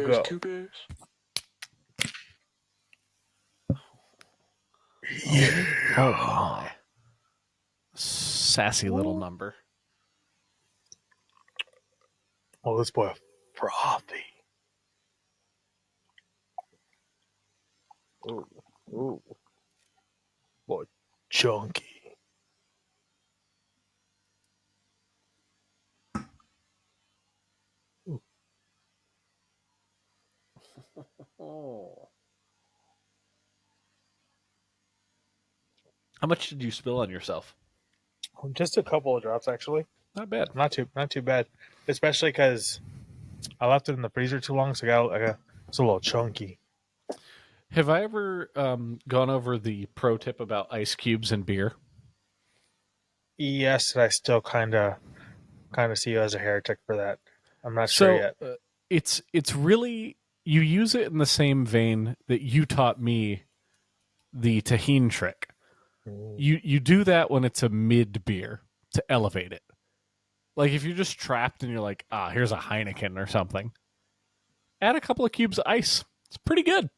bears, go. 2 bears. Yeah. Oh my. Sassy little number. Oh, this boy frothy. Ooh. Boy, chunky. Oh. How much did you spill on yourself? Just a couple of drops, actually. Not bad. Not too bad. Especially because I left it in the freezer too long, so it's a little chunky. Have I ever gone over the pro tip about ice cubes and beer? Yes, I still kind of see you as a heretic for that. I'm not sure yet. It's really, you use it in the same vein that you taught me the Tajin trick. You do that when it's a mid beer to elevate it. Like if you're just trapped and you're like, here's a Heineken or something. Add a couple of cubes of ice. It's pretty good.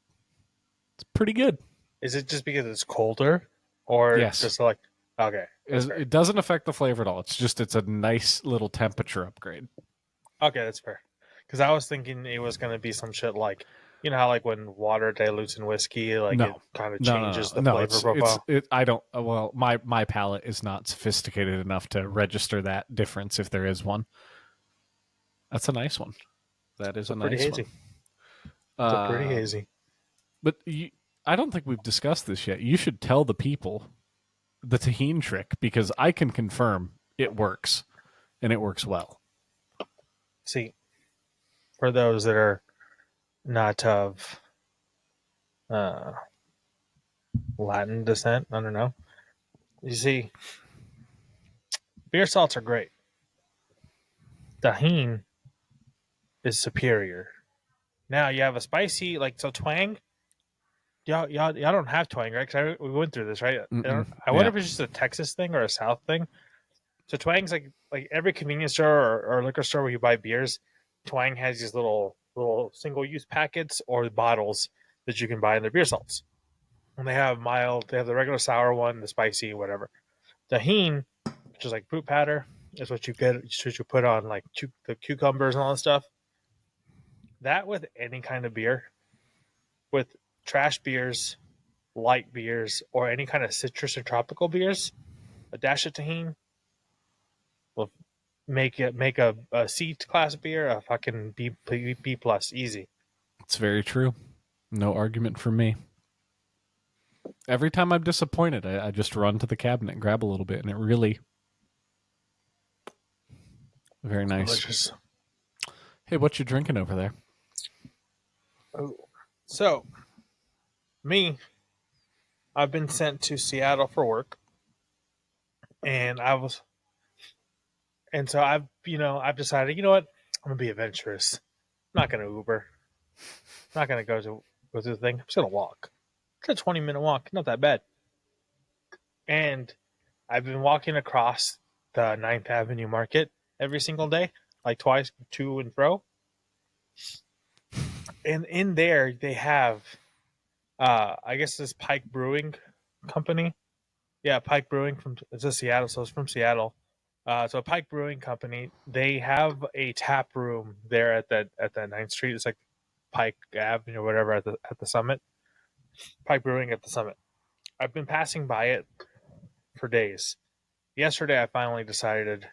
Is it just because it's colder, or Yes. just like okay? It doesn't affect the flavor at all. It's a nice little temperature upgrade. Okay, that's fair. Because I was thinking it was going to be some shit like, you know how like when water dilutes in whiskey, like No. it kind of changes the No, flavor profile. I don't. Well, my palate is not sophisticated enough to register that difference if there is one. That's a nice one. That is a pretty nice hazy. one. It's pretty hazy. But I don't think we've discussed this yet. You should tell the people the Tajin trick because I can confirm it works, and it works well. See, for those that are not of Latin descent, I don't know. You see, beer salts are great. Tajin is superior. Now you have a spicy twang. Y'all don't have twang, right? Because we went through this, right? I wonder if it's just a Texas thing or a South thing. So twang's like every convenience store or liquor store where you buy beers, twang has these little single use packets or bottles that you can buy in their beer salts. And they have mild, they have the regular sour one, the spicy, whatever. Tajin, which is like fruit powder, is what you get. It's what you put on like the cucumbers and all that stuff. That with any kind of beer, with trash beers, light beers, or any kind of citrus or tropical beers, a dash of Tajin will make a C class beer a fucking B plus easy. It's very true. No argument from me. Every time I'm disappointed, I just run to the cabinet and grab a little bit, and it really very nice. Delicious. Hey, what you drinking over there? Oh, so me, I've been sent to Seattle for work, and so I've decided, you know what, I'm gonna be adventurous. I'm not gonna Uber. I'm not gonna go through the thing. I'm just gonna walk. It's a 20-minute walk, not that bad. And I've been walking across the 9th Avenue Market every single day, like twice, to and fro. And in there, they have, I guess this Pike Brewing Company. Yeah, Pike Brewing it's Seattle, so it's from Seattle. So Pike Brewing Company, they have a tap room there at that 9th Street. It's like Pike Avenue or whatever at the Summit. Pike Brewing at the Summit. I've been passing by it for days. Yesterday, I finally decided,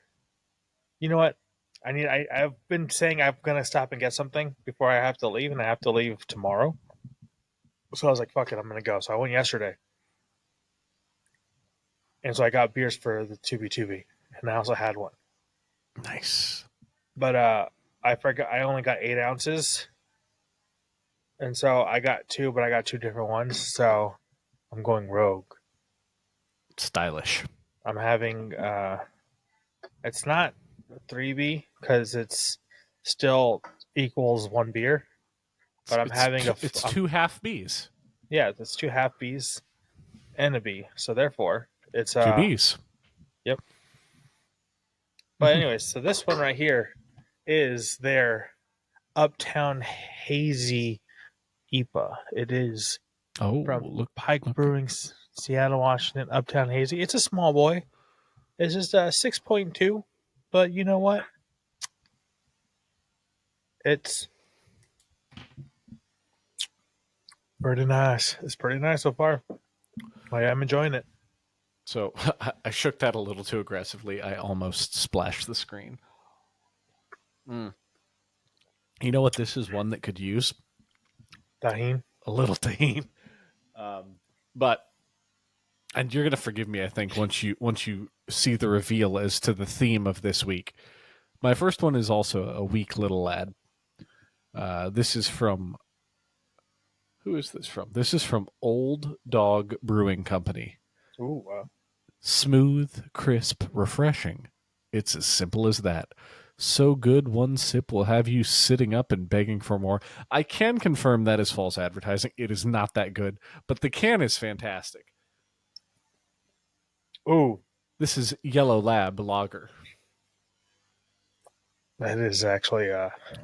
you know what? I've been saying I'm gonna stop and get something before I have to leave, and I have to leave tomorrow. So I was like, fuck it, I'm gonna go. So I went yesterday. And so I got beers for the 2B2B, and I also had one. Nice. But I forgot I only got 8 ounces. And so I got 2, but I got 2 different ones. So I'm going rogue. Stylish. I'm having it's not 3B because it's still equals 1 beer. But I'm having it's 2 half Bs. Yeah, it's 2 half Bs and a B. So therefore, it's 2 Bs. Yep. But anyways, so this one right here is their Uptown Hazy IPA. It is from look. Pike Brewing, Seattle, Washington. Uptown Hazy. It's a small boy. It's just a 6.2, but you know what? It's pretty nice. It's pretty nice so far. I am enjoying it. So I shook that a little too aggressively. I almost splashed the screen. You know what? This is one that could use Tajin. a little tahini. But and you're gonna forgive me, I think, once you see the reveal as to the theme of this week. My first one is also a weak little lad. This is from who is this from? This is from Old Dog Brewing Company. Ooh, wow. Smooth, crisp, refreshing. It's as simple as that. So good, one sip will have you sitting up and begging for more. I can confirm that is false advertising. It is not that good, but the can is fantastic. Ooh, This is Yellow Lab Lager. that is actually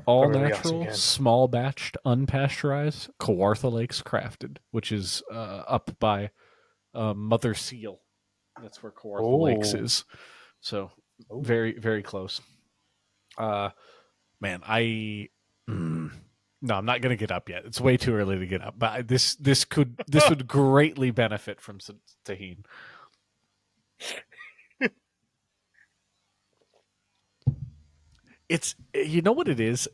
All really natural, awesome small batched, unpasteurized, Kawartha Lakes crafted, which is up by Mother Seal. That's where Kawartha Lakes is. So very, very close. Man, no, I'm not going to get up yet. It's way too early to get up. But this would greatly benefit from some tahini. It's, you know what it is?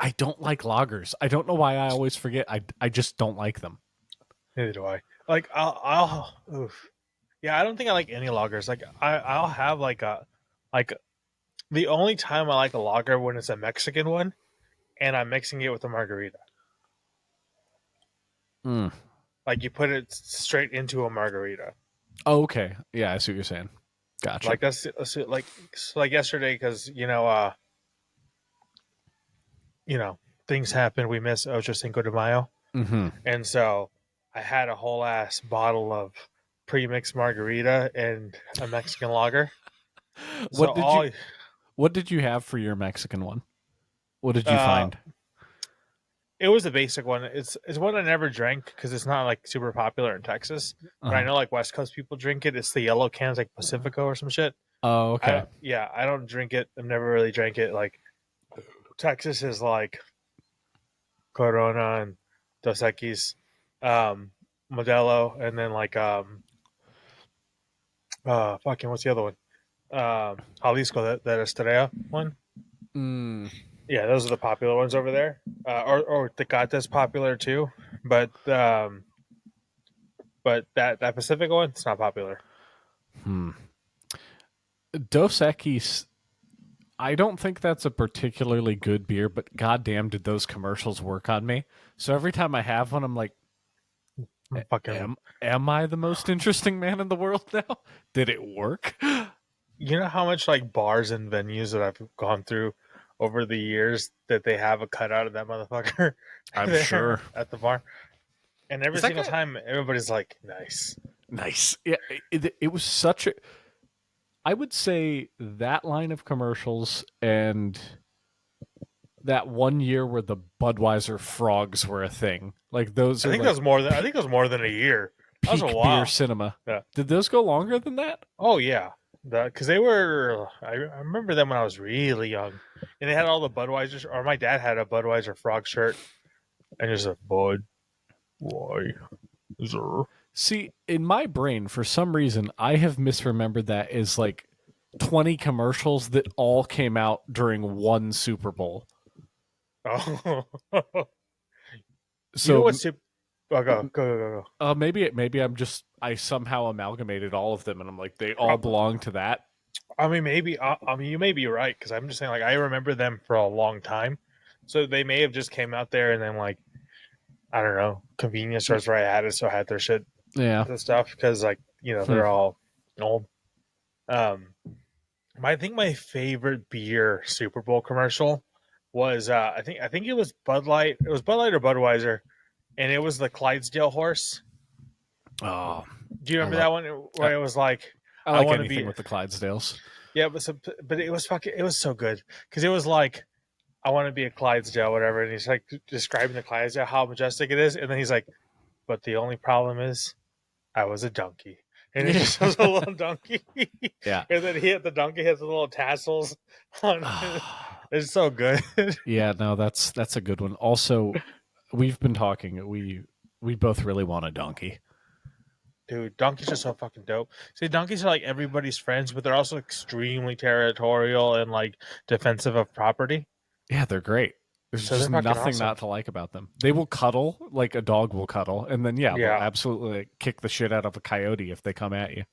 I don't like lagers. I don't know why I always forget. I just don't like them. Neither do I. Like yeah, I don't think I like any lagers. Like I'll have like the only time I like a lager when it's a Mexican one, and I'm mixing it with a margarita. Like you put it straight into a margarita. Oh, okay. Yeah, I see what you're saying. Gotcha. Like that's like yesterday because things happen. We miss Ocho Cinco de Mayo, and so I had a whole ass bottle of pre-mixed margarita and a Mexican lager. What did you have for your Mexican one? What did you Uh, find? it was a basic one. It's one I never drank because it's not like super popular in Texas. But I know like West Coast people drink it. It's the yellow cans, like Pacifico or some shit. Oh, okay. I don't drink it. I've never really drank it. Like Texas is like Corona and Dos Equis, Modelo, and then like fucking what's the other one? Jalisco, that Estrella one. Yeah, those are the popular ones over there. Or Tecate's popular too, but that Pacific one, it's not popular. Dos Equis, I don't think that's a particularly good beer, but goddamn, did those commercials work on me? So every time I have one, I'm like, am I the most interesting man in the world now? Did it work? You know how much like bars and venues that I've gone through over the years that they have a cutout of that motherfucker I'm sure at the bar, and every single time everybody's like, nice. Yeah, it was such a. I would say that line of commercials and that one year where the Budweiser frogs were a thing, like those. I think that was more than a year. Peak beer cinema. Yeah. Did those go longer than that? Oh yeah, because they were. I remember them when I was really young, and they had all the Budweisers. Or my dad had a Budweiser frog shirt, and just a Bud. Why? See, in my brain, for some reason, I have misremembered that as like 20 commercials that all came out during one Super Bowl. Oh. So you know what's go. Maybe I somehow amalgamated all of them, and I'm like, they all belong to that. I mean, maybe. You may be right because I'm just saying, like, I remember them for a long time, so they may have just came out there and then, like, I don't know, convenience stores where I had it, so I had their shit, the stuff because, like, they're all old. I think my favorite beer Super Bowl commercial was I think it was Bud Light. It was Bud Light or Budweiser, and it was the Clydesdale horse. Oh, do you remember that one where it was like I want to be with the Clydesdales? Yeah, but it was fucking. It was so good because it was like I want to be a Clydesdale, whatever. And he's like describing the Clydesdale, how majestic it is. And then he's like, but the only problem is I was a donkey. And it just shows a little donkey. Yeah. And then the donkey has the little tassels on it. It's so good. Yeah, no, that's a good one. Also, we've been talking. We both really want a donkey. Dude, donkeys are so fucking dope. See, donkeys are like everybody's friends, but they're also extremely territorial and like defensive of property. Yeah, they're great. There's So they're just fucking nothing awesome. not to like about them. They will cuddle like a dog will cuddle, and then they'll absolutely like, kick the shit out of a coyote if they come at you.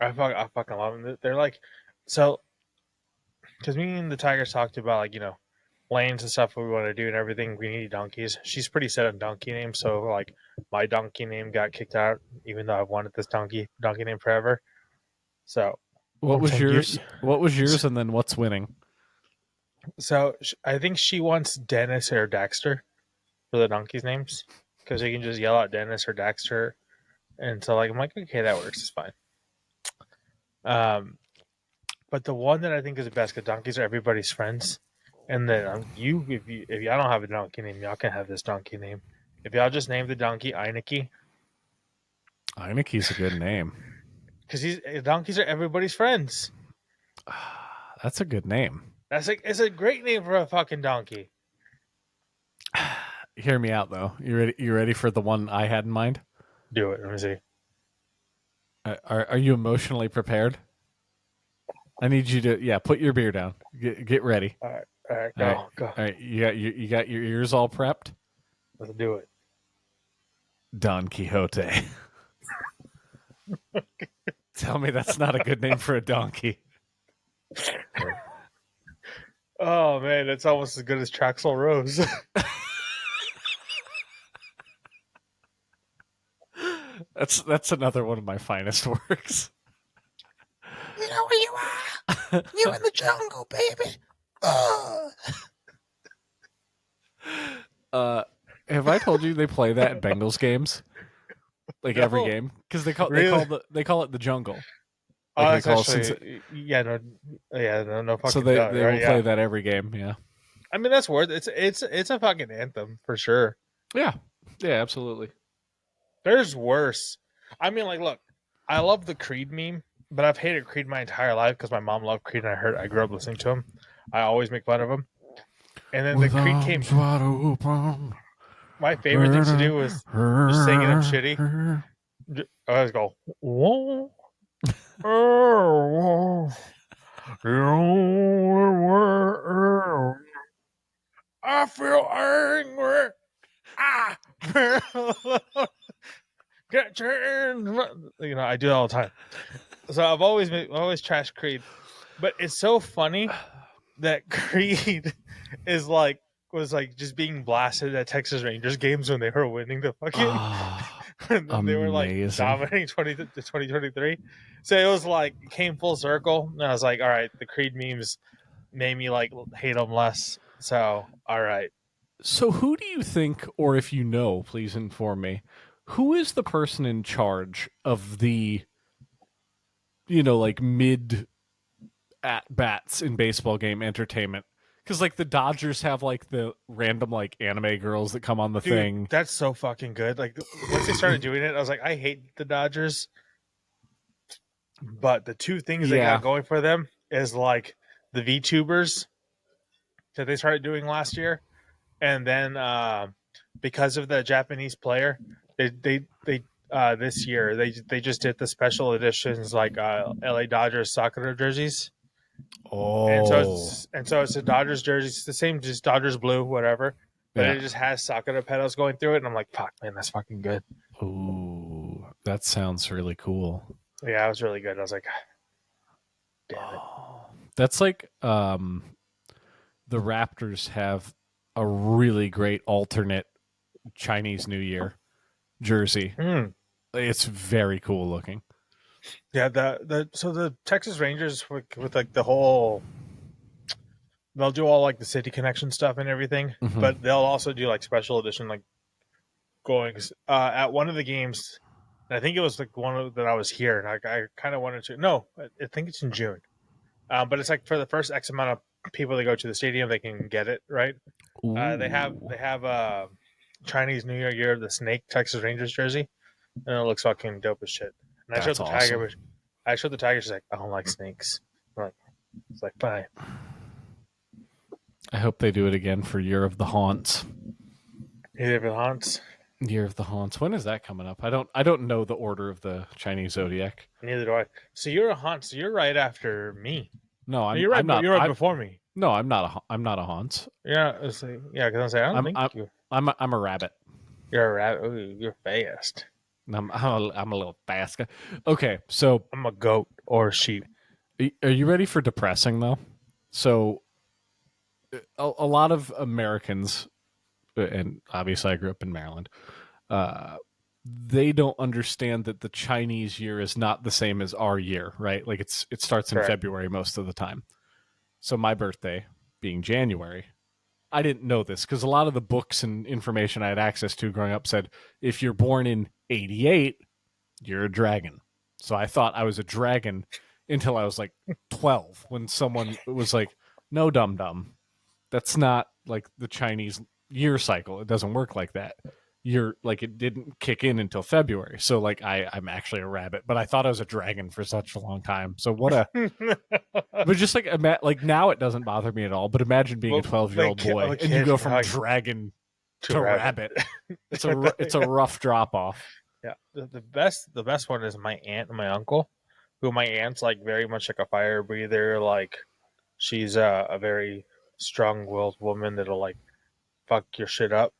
I fucking love them. They're like, so, because me and the Tigers talked about like lanes and stuff we want to do and everything. We need donkeys. She's pretty set on donkey names, so like my donkey name got kicked out, even though I've wanted this donkey name forever. So, what was yours? What was yours, and then what's winning? So I think she wants Dennis or Dexter for the donkeys' names because you can just yell out Dennis or Dexter, and so like I'm like, okay, that works, it's fine. But the one that I think is the best, because donkeys are everybody's friends, and then if y'all don't have a donkey name, y'all can have this donkey name. If y'all just name the donkey Eineke. Eineke's a good name because donkeys are everybody's friends. That's a good name. It's a great name for a fucking donkey. Hear me out though. You ready for the one I had in mind? Do it. Let me see. Are you emotionally prepared? I need you to put your beer down. Get ready. All right, go. All right, you got your ears all prepped. Let's do it. Don Quixote. Tell me that's not a good name for a donkey. Oh man, it's almost as good as Traxel Rose. That's another one of my finest works. You know where you are? You in the jungle, baby. Have I told you they play that in Bengals games? Like every game, because they call it the jungle. Like no fucking. So they will play that every game. Yeah, I mean that's worth it. It's a fucking anthem for sure. Yeah, absolutely. There's worse. I mean, like, look, I love the Creed meme, but I've hated Creed my entire life because my mom loved Creed and I grew up listening to him. I always make fun of him. And then the Creed came. My favorite thing to do was just singing him shitty. I always go, whoa. I feel angry. Get your, I do it all the time. So I've always trashed Creed, but it's so funny that Creed was just being blasted at Texas Rangers games when they were winning the fucking when they were like dominating 2023. So it was like came full circle, and I was like, all right, the Creed memes made me like hate them less. So all right. So who do you think, or if you know, please inform me, who is the person in charge of the, like mid at bats in baseball game entertainment? Because like the Dodgers have like the random like anime girls that come on the thing. That's so fucking good. Like once they started doing it, I was like, I hate the Dodgers. But the two things they got going for them is like the VTubers that they started doing last year, and then because of the Japanese player, they this year they just did the special editions like LA Dodgers Sakura jerseys. Oh, and so it's a Dodgers jersey. It's the same, just Dodgers blue, whatever. But it just has Sakura petals going through it, and I'm like, fuck, man, that's fucking good. Ooh, that sounds really cool. Yeah, it was really good. I was like, damn it. That's like the Raptors have a really great alternate Chinese New Year jersey. It's very cool looking. Yeah, so the Texas Rangers with like the whole, they'll do all like the city connection stuff and everything, but they'll also do like special edition like goings at one of the games. I think it was like one that I was here, and I kind of wanted to. No, I think it's in June, but it's like for the first X amount of people that go to the stadium, they can get it, right? They have Chinese New Year of the Snake Texas Rangers jersey, and it looks fucking dope as shit. And I showed That's the awesome. tiger, I showed the tiger. She's like, I don't like snakes. I'm like, it's like, fine. I hope they do it again for Year of the Haunts. Either of the haunts. Year of the Haunts. When is that coming up? I don't know the order of the Chinese zodiac. Neither do I. So you're a haunt. So you're right after me. No, You're right. I'm not. You're right before me. No, I'm not a Haunts. Yeah, it's like, yeah. Because I'm saying I don't think you. I'm a rabbit. You're a rabbit. Ooh, you're fast. I'm a little fast guy. Okay, so I'm a goat or a sheep. are you ready for depressing though? So a lot of Americans, and obviously I grew up in Maryland, they don't understand that the Chinese year is not the same as our year, right? Like it starts in Correct. February most of the time. So my birthday being January, I didn't know this because a lot of the books and information I had access to growing up said if you're born in 88, you're a dragon. So I thought I was a dragon until I was like 12 when someone was like, no, dum dum. That's not like the Chinese year cycle. It doesn't work like that. You're like, it didn't kick in until February. So like I'm actually a rabbit, but I thought I was a dragon for such a long time. So what a, but just like now it doesn't bother me at all. But imagine being a 12-year-old boy and you go from dragon to rabbit. It's a rough drop off. Yeah, the best one is my aunt and my uncle, who my aunt's like very much like a fire breather. Like she's a very strong-willed woman that'll like fuck your shit up.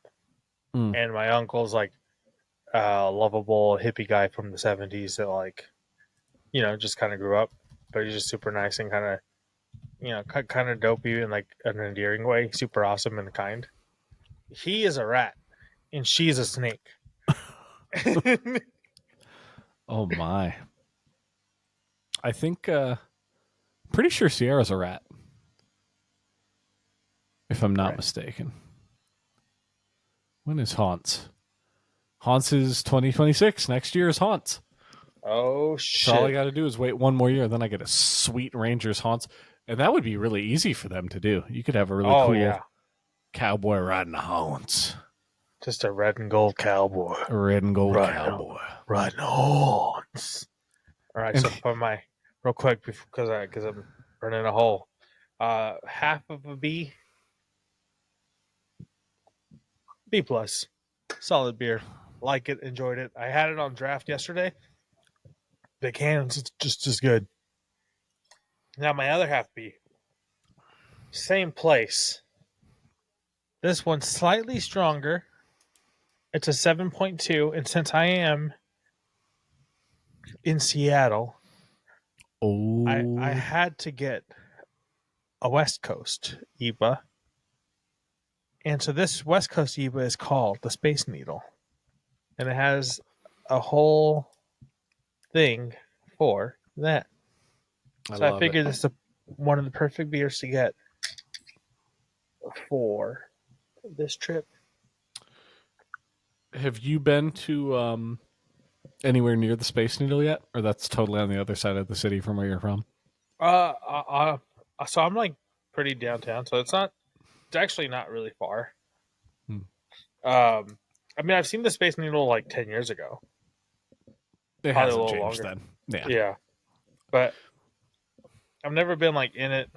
And my uncle's like a lovable hippie guy from the 70s that like, just kind of grew up, but he's just super nice and kind of, kind of dopey in like an endearing way, super awesome and kind. He is a rat and she's a snake. Oh my. I think pretty sure Sierra's a rat. If I'm not mistaken. When is Haunts? Haunts is 2026. Next year is Haunts. Oh shit. So all I got to do is wait one more year, then I get a sweet Rangers Haunts. And that would be really easy for them to do. You could have a really cool cowboy riding the Haunts. Just a red and gold cowboy. A red and gold cowboy. Riding Haunts. All right, so for my real quick because I'm running a hole. Half of a B. B plus. Solid beer. Like it, enjoyed it. I had it on draft yesterday. The cans, it's just as good. Now my other half B. Same place. This one's slightly stronger. It's a 7.2, and since I am in Seattle, I had to get a West Coast IPA. And so this West Coast IPA is called the Space Needle. And it has a whole thing for that. So I figured this is one of the perfect beers to get for this trip. Have you been to anywhere near the Space Needle yet? Or that's totally on the other side of the city from where you're from? So I'm like pretty downtown, so it's actually not really far. I mean, I've seen the Space Needle like 10 years ago. It hasn't changed then. Yeah. But I've never been like in it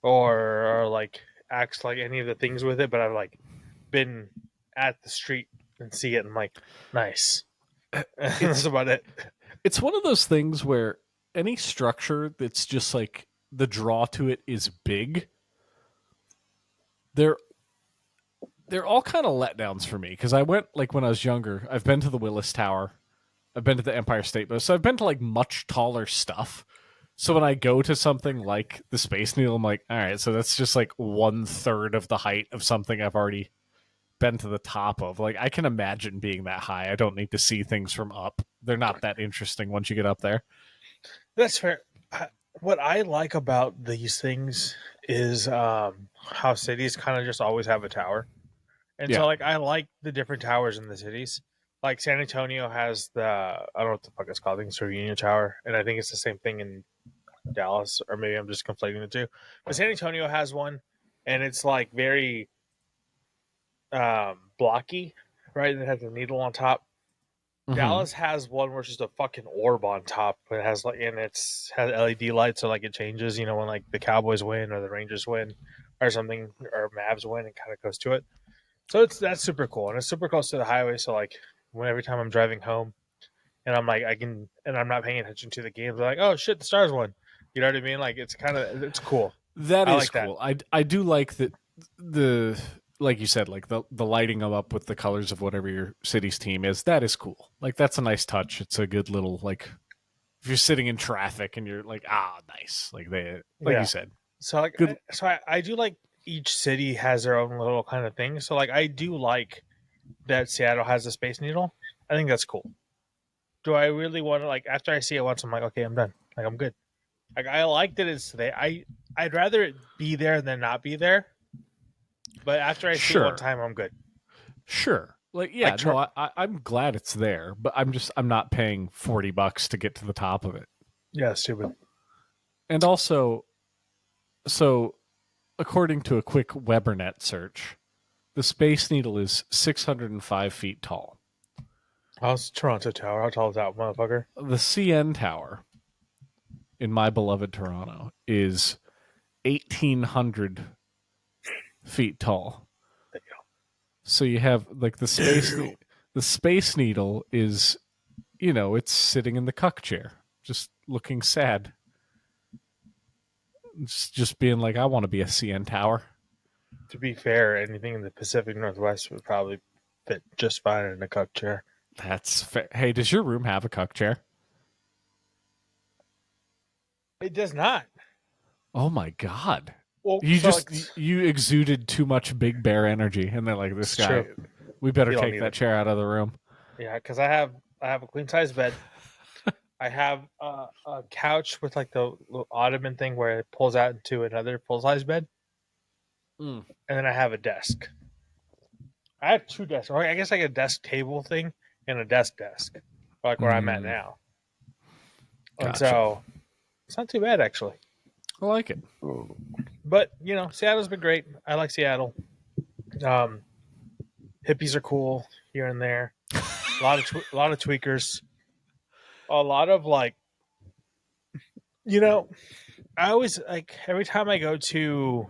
or like acts like any of the things with it, but I've like been at the street and see it and I'm like, nice. That's about it. It's one of those things where any structure that's just like the draw to it is big. They're all kind of letdowns for me because I went like when I was younger. I've been to the Willis Tower. I've been to the Empire State Building. So I've been to like much taller stuff. So when I go to something like the Space Needle, I'm like, all right, so that's just like 1/3 of the height of something I've already been to the top of. Like I can imagine being that high. I don't need to see things from up. They're not that interesting once you get up there. That's fair. What I like about these things is how cities kind of just always have a tower. And so like I like the different towers in the cities. Like San Antonio has I don't know what the fuck it's called. I think it's a Union Tower. And I think it's the same thing in Dallas, or maybe I'm just conflating the two. But San Antonio has one, and it's like very blocky, right? It has a needle on top. Mhm. Dallas has one where it's just a fucking orb on top, but it has like, and it's has LED lights, so like it changes. You know, when like the Cowboys win or the Rangers win or something, or Mavs win, it kind of goes to it. So that's super cool, and it's super close to the highway. So like, when every time I'm driving home, and I'm like, and I'm not paying attention to the games, I'm like, oh shit, the Stars won. You know what I mean? Like, it's cool. That I is like that. cool. I do like that the like you said, like the lighting them up with the colors of whatever your city's team is. That is cool. Like that's a nice touch. It's a good little like if you're sitting in traffic and you're like, nice. Like Yeah. you said. So like, Good. I do like each city has their own little kind of thing. So like, I do like that Seattle has a Space Needle. I think that's cool. Do I really want to, like, after I see it once, I'm like, okay, I'm done. Like, I'm good. Like, I like that it's there. I'd rather it be there than not be there. But after I see it one time, I'm good. Sure. Like yeah, Like, no, I'm glad it's there, but I'm not paying $40 to get to the top of it. Yeah, stupid. And also, so according to a quick WeberNet search, the Space Needle is 605 feet tall. How's Toronto Tower? How tall is that, motherfucker? The CN Tower in my beloved Toronto is 1,800 feet tall. There you go. So you have like the Space Needle is, it's sitting in the cuck chair, just looking sad. It's just being like, I want to be a CN Tower. To be fair, anything in the Pacific Northwest would probably fit just fine in a cup chair. That's fair. Hey, does your room have a cuck chair? It does not. Oh my god! Well, You exuded too much Big Bear energy, and they're like, this guy. True. We better You don't take need that it. chair out of the room. Yeah, because I have a queen size bed. I have a couch with like the little ottoman thing where it pulls out into another full size bed, and then I have a desk. I have two desks. Or I guess like a desk table thing and a desk, like where I'm at now. And Gotcha. so it's not too bad actually. I like it. But Seattle's been great. I like Seattle. Hippies are cool here and there. A lot of tweakers. A lot of like, I always like every time I go to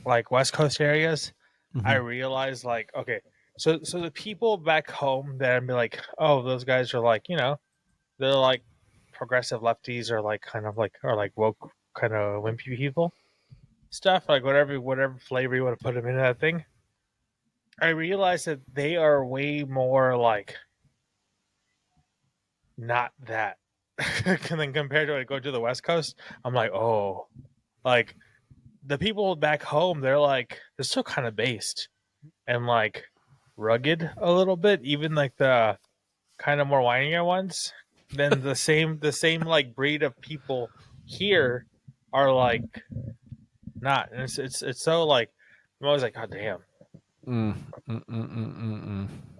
like West Coast areas, Mm-hmm. I realize like, okay, so the people back home that I'd be like, oh, those guys are like, they're like progressive lefties or like kind of like or like woke kind of wimpy people stuff, like whatever flavor you want to put them into that thing. I realize that they are way more like not that. And then compared to go to the West Coast, I'm like, oh, like the people back home, they're still kind of based and like rugged a little bit, even like the kind of more whinier ones. Then the same like breed of people here are like not, and it's so like I'm always like, god damn.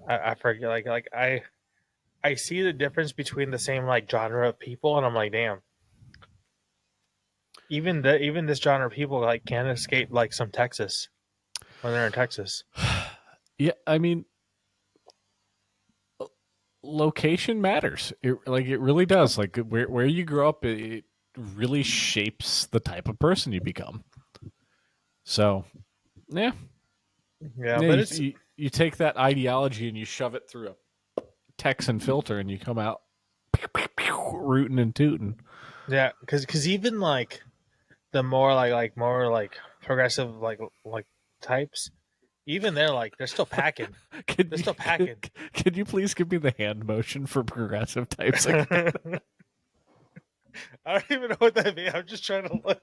I forget like I see the difference between the same like genre of people, and I'm like, damn. Even this genre of people like can't escape like some Texas when they're in Texas. Yeah, I mean, location matters. It really does. Like where you grow up, it really shapes the type of person you become. So, yeah, But you take that ideology and you shove it through a Texan filter, and you come out rootin' and tootin'. Yeah, because even like the more more like progressive like types, even they're still packing. They're still packing. Can you please give me the hand motion for progressive types? Again? I don't even know what that means. I'm just trying to look.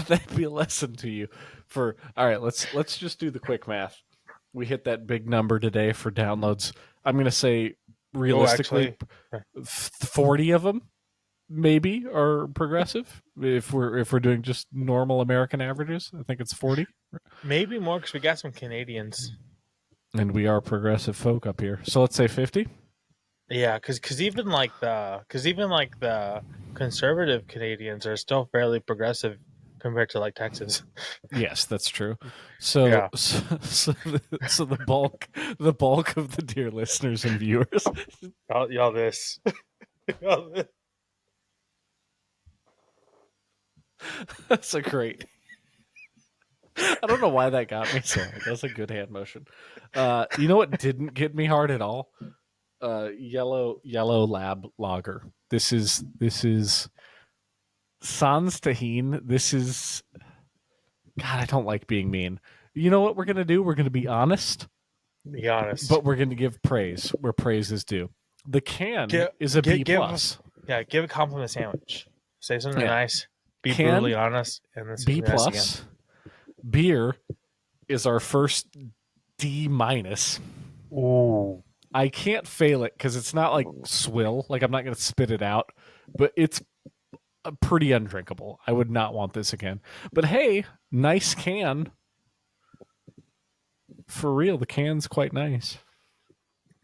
That'd be a lesson to you. All right, let's just do the quick math. We hit that big number today for downloads. I'm going to say realistically, 40 of them maybe are progressive. If we're doing just normal American averages, I think it's 40. Maybe more because we got some Canadians. And we are progressive folk up here. So let's say 50. Yeah, because even like the conservative Canadians are still fairly progressive compared to like Texas. Yes, that's true. So, Yeah. so the bulk of the dear listeners and viewers. Y'all this. Y'all this. That's a great. I don't know why that got me so hard. That's a good hand motion. You know what didn't get me hard at all? Yellow lab lager. This is sans Tajin. This is God. I don't like being mean. You know what we're gonna do? We're gonna be honest, Be honest. but we're gonna give praise where praise is due. The can is a B plus. Yeah, give a compliment sandwich. Say something nice. Be Can, brutally honest, and then say B nice plus. Beer is our first D minus. Ooh. I can't fail it because it's not like swill. Like I'm not going to spit it out, but it's pretty undrinkable. I would not want this again. But hey, nice can. For real, the can's quite nice.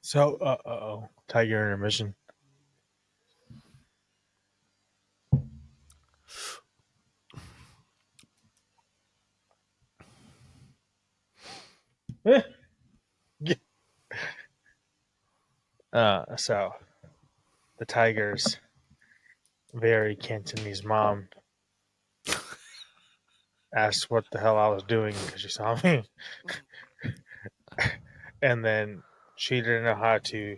So, Tiger intermission. So the Tigers, very Cantonese mom, asked what the hell I was doing because she saw me, and then she didn't know how to.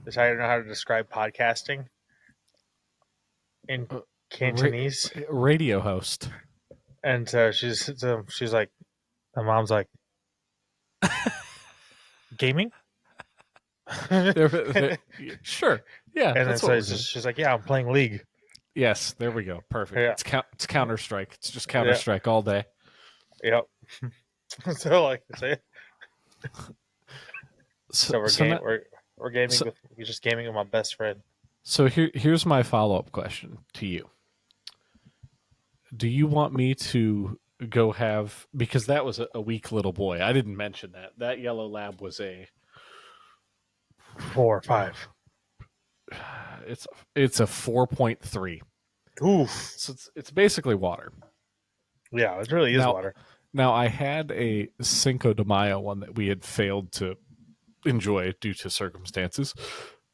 The Tiger didn't know how to describe podcasting in Cantonese, Radio host. and so she's like, the mom's like, gaming. Sure. Yeah. And then so she's like, yeah, I'm playing League. Yes, there we go. Perfect. Yeah. It's Counter-Strike. It's just Counter-Strike all day. Yep. So like, so we're gaming we're just gaming with my best friend. So here's my follow-up question to you. Do you want me to go have, because that was a weak little boy. I didn't mention that. That yellow lab was a 4 or 5. It's a 4.3. Oof. So it's basically water. Yeah, it really is water. Now I had a Cinco de Mayo one that we had failed to enjoy due to circumstances.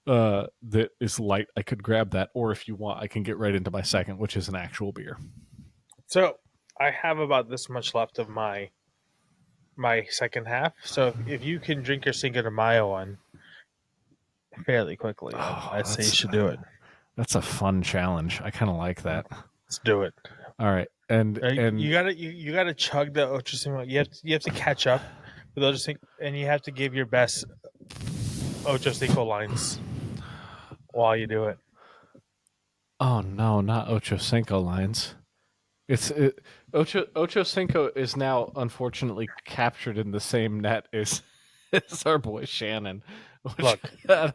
That is light. I could grab that, or if you want, I can get right into my second, which is an actual beer. So I have about this much left of my second half. So if you can drink your Cinco de Mayo one fairly quickly, I'd say you should do it. That's a fun challenge. I kind of like that. Let's do it. All right, and you gotta chug the Ocho Cinco. You have to catch up with Ocho Cinco, and you have to give your best Ocho Cinco lines while you do it. Oh no, not Ocho Cinco lines. Ocho Cinco is now unfortunately captured in the same net as our boy Shannon. Look, I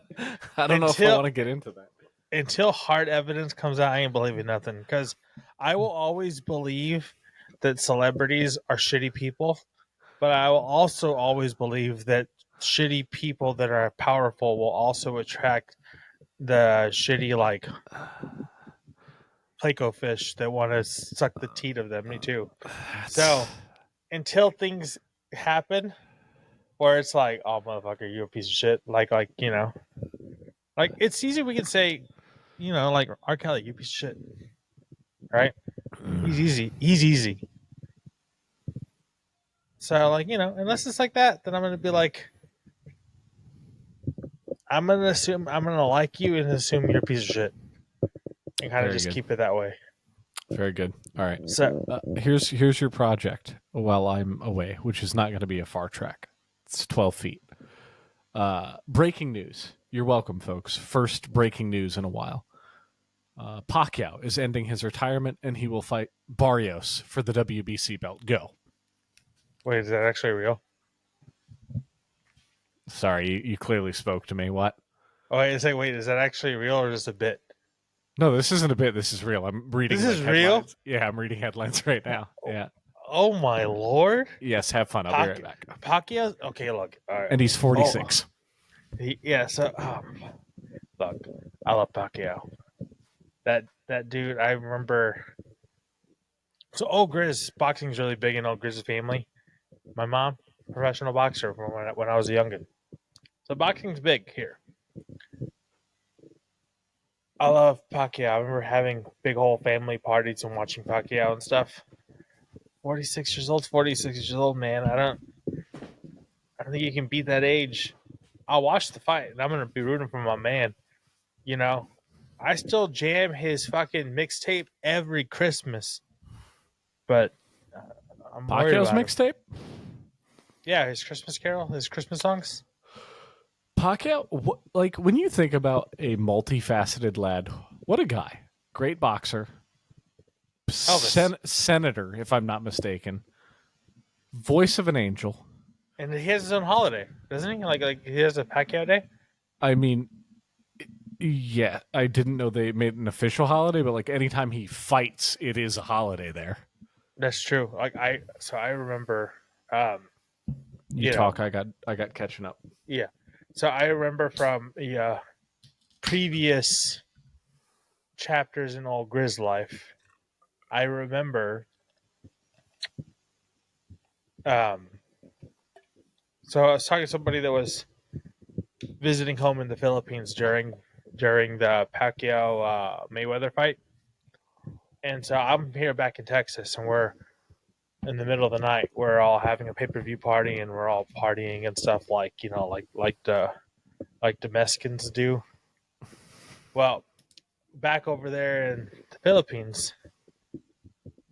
don't know if I want to get into that. Until hard evidence comes out, I ain't believing nothing. Because I will always believe that celebrities are shitty people, but I will also always believe that shitty people that are powerful will also attract the shitty, like, Placo fish that want to suck the teat of them. Me too. So until things happen where it's like, oh, motherfucker, you're a piece of shit. Like, you know, like it's easy. We can say, you know, like R. Kelly, you piece of shit. Right? He's easy. He's easy. So, like, you know, unless it's like that, then I'm going to be like, I'm going to like you and assume you're a piece of shit. And kind of just keep it that way. Very good. All right. So here's your project while I'm away, which is not going to be a far trek. It's 12 feet. Breaking news. You're welcome, folks. First breaking news in a while. Pacquiao is ending his retirement, and he will fight Barrios for the WBC belt. Go. Wait, is that actually real? Sorry, you clearly spoke to me. What? Oh, wait, is that actually real or just a bit? No, this isn't a bit. This is real. I'm reading. This is headlines. real? Yeah, I'm reading headlines right now. Yeah. Oh my lord! Yes, have fun. I'll be right back. Pacquiao. Okay, look. All right. And he's 46. Yeah. So, look, I love Pacquiao. That dude. I remember. So, old Grizz boxing's really big in old Grizz's family. My mom, professional boxer from when I was a youngin. So boxing's big here. I love Pacquiao. I remember having big whole family parties and watching Pacquiao and stuff. 46 years old, 46 years old, man. I don't think you can beat that age. I'll watch the fight and I'm gonna be rooting for my man. You know, I still jam his fucking mixtape every Christmas, but I'm worried Pacquiao's about him. mixtape? Yeah, his Christmas Carol, his Christmas songs. Pacquiao, like when you think about a multifaceted lad, what a guy. Great boxer. Senator, if I'm not mistaken. Voice of an angel. And he has his own holiday, doesn't he? Like he has a Pacquiao Day. I mean, yeah, I didn't know they made an official holiday, but like anytime he fights, it is a holiday there. That's true. I remember. You talk. I got catching up. Yeah. So I remember from the previous chapters in old Grizz life. I remember. So I was talking to somebody that was visiting home in the Philippines during the Pacquiao Mayweather fight, and so I'm here back in Texas, and we're in the middle of the night. We're all having a pay-per-view party, and we're all partying and stuff like the Mexicans do. Well, back over there in the Philippines,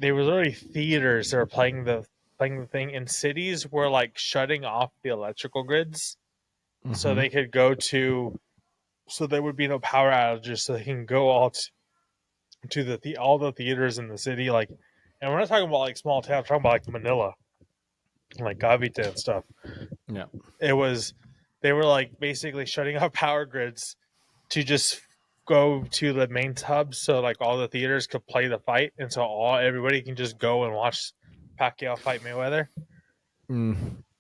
there was already theaters that were playing the thing in cities were like shutting off the electrical grids so they could go to so there would be no power outages so they can go all to all the theaters in the city like and we're not talking about like small towns, we're talking about like Manila, like Cavite and stuff. Yeah. They were like basically shutting off power grids to just go to the main hubs so like all the theaters could play the fight and so everybody can just go and watch Pacquiao fight Mayweather.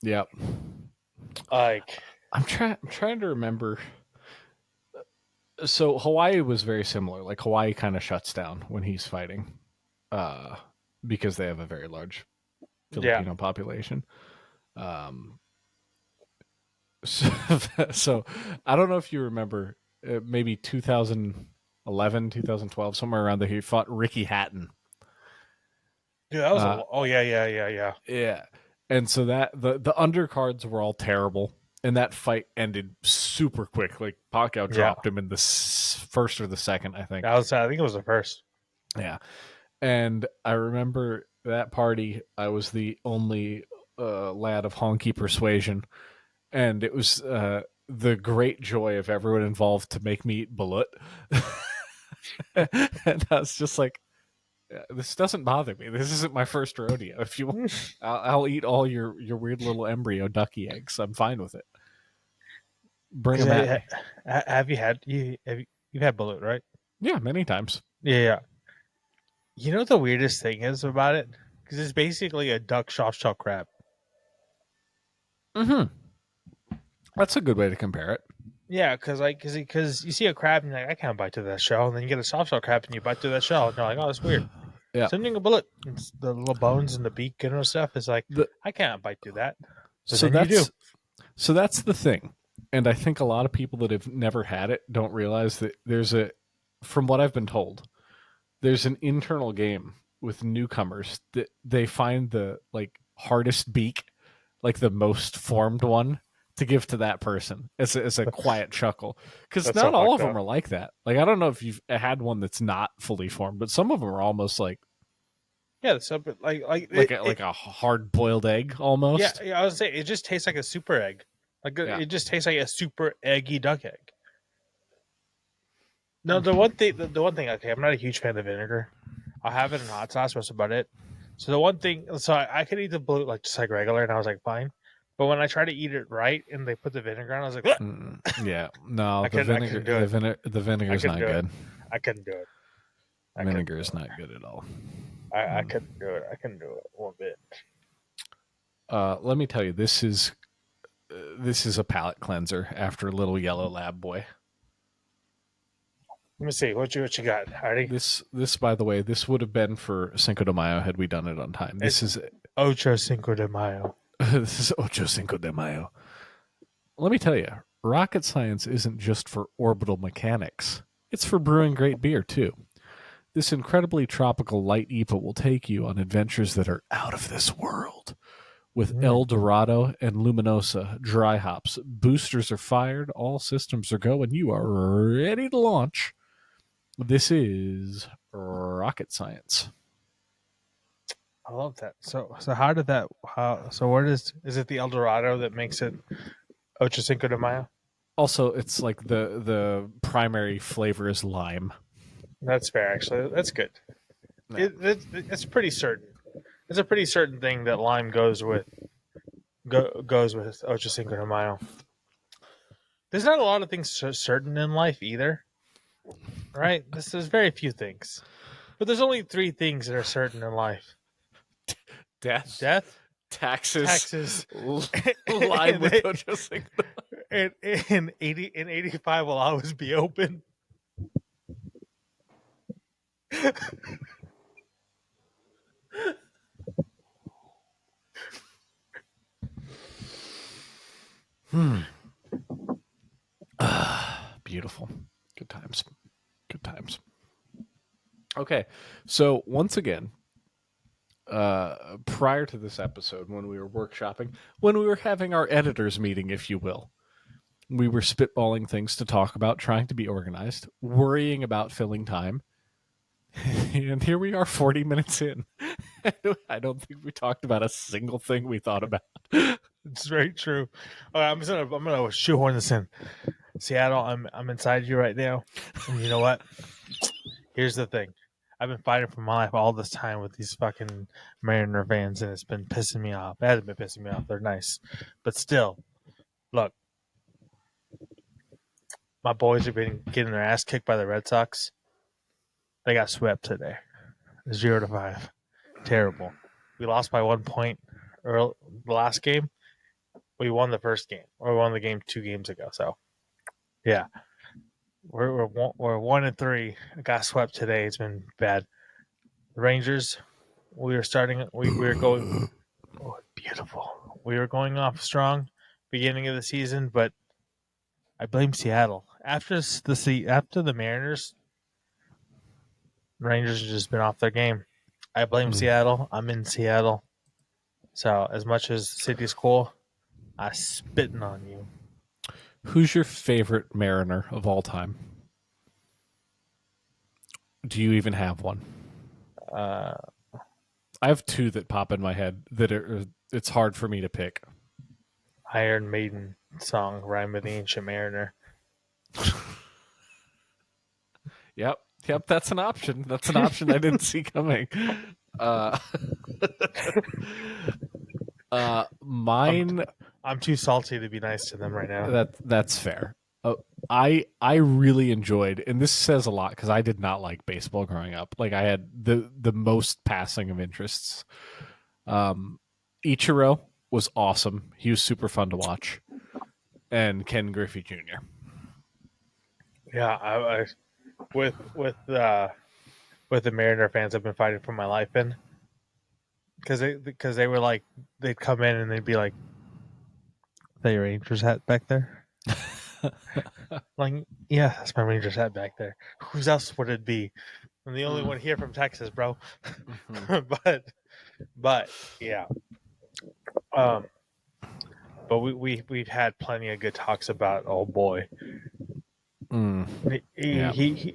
Yeah. Like I'm trying to remember. So Hawaii was very similar. Like Hawaii kind of shuts down when he's fighting, because they have a very large Filipino population. So I don't know if you remember, maybe 2011, 2012, somewhere around there, he fought Ricky Hatton. Dude, that was yeah. And so that the undercards were all terrible, and that fight ended super quick. Like Pacquiao dropped him in the first or the second, I think. I think it was the first. Yeah, and I remember that party. I was the only lad of honky persuasion, and it was the great joy of everyone involved to make me eat balut. And I was just like, this doesn't bother me. This isn't my first rodeo. If you want, I'll eat all your weird little embryo ducky eggs. I'm fine with it. Bring them at me. Have you had you've had balut, right? Yeah, many times. Yeah. You know what the weirdest thing is about it? Because it's basically a duck soft shell crab. That's a good way to compare it. Yeah, because you see a crab and you're like, I can't bite through that shell, and then you get a soft shell crab and you bite through that shell, and you're like, oh, that's weird. Yeah. Something a bullet, it's the little bones and the beak and stuff is like, I can't bite through that. So that's the thing, and I think a lot of people that have never had it don't realize that from what I've been told, there's an internal game with newcomers that they find the like hardest beak, like the most formed one, to give to that person as a quiet chuckle, because not all of them are like that. Like I don't know if you've had one that's not fully formed, but some of them are almost like like a hard boiled egg almost. Yeah, I was saying it just tastes like a super egg. It just tastes like a super eggy duck egg. No, the one thing. Okay, I'm not a huge fan of vinegar. I'll have it in hot sauce. That's about it. So the one thing, I could eat the balut like just like regular, and I was like fine. But when I try to eat it right and they put the vinegar on, I was like, yeah, no, the vinegar is not good. I couldn't do it. Vinegar is not good at all. I couldn't do it. I couldn't do it one bit. Let me tell you, this is a palate cleanser after Little Yellow Lab Boy. Let me see what you got, Hardy. This, by the way, this would have been for Cinco de Mayo had we done it on time. This is Ocho Cinco de Mayo. this is Ocho Cinco de Mayo. Let me tell you, rocket science isn't just for orbital mechanics. It's for brewing great beer, too. This incredibly tropical light IPA will take you on adventures that are out of this world. With El Dorado and Luminosa dry hops, boosters are fired, all systems are go, and you are ready to launch. This is rocket science. I love that. So how did that? So where is it the El Dorado that makes it Ocho Cinco de Mayo? Also, it's like the primary flavor is lime. That's fair, actually. That's good. Yeah. It's pretty certain. It's a pretty certain thing that lime goes with Ocho Cinco de Mayo. There's not a lot of things certain in life either, right? There's very few things, but there's only 3 things that are certain in life: Death, taxes, lime with Ocho Cinco. and 85 will always be open. Beautiful. Good times. Okay, so once again, prior to this episode, when we were workshopping, when we were having our editors meeting, if you will, we were spitballing things to talk about, trying to be organized, worrying about filling time. And here we are 40 minutes in. I don't think we talked about a single thing we thought about. It's very true. Okay, I'm gonna shoehorn this in. Seattle, I'm inside you right now. And you know what? Here's the thing. I've been fighting for my life all this time with these fucking Mariner fans, and it's been pissing me off. It hasn't been pissing me off. They're nice. But still, look. My boys have been getting their ass kicked by the Red Sox. They got swept today. 0-5. Terrible. We lost by 1 point the last game. We won the first game. Or we won the game 2 games ago. So, yeah. We're 1-3. Got swept today. It's been bad. The Rangers, we were going beautiful. We were going off strong beginning of the season, but I blame Seattle. After the Mariners, Rangers have just been off their game. I blame Seattle. I'm in Seattle. So as much as the city's cool, I'm spitting on you. Who's your favorite Mariner of all time? Do you even have one? I have 2 that pop in my head that it's hard for me to pick. Iron Maiden song, Rhyme of the Ancient Mariner. Yep, that's an option. That's an option I didn't see coming. Mine. I'm too salty to be nice to them right now. That's fair. I really enjoyed, and this says a lot because I did not like baseball growing up. Like I had the most passing of interests. Ichiro was awesome. He was super fun to watch, and Ken Griffey Jr. Yeah, I with the Mariner fans, I've been fighting for my life in because they were like they'd come in and they'd be like, "Is that your Rangers hat back there?" Like, yeah, that's my Rangers hat back there. Whose else would it be? I'm the only one here from Texas, bro. but yeah. But we've had plenty of good talks about old boy. He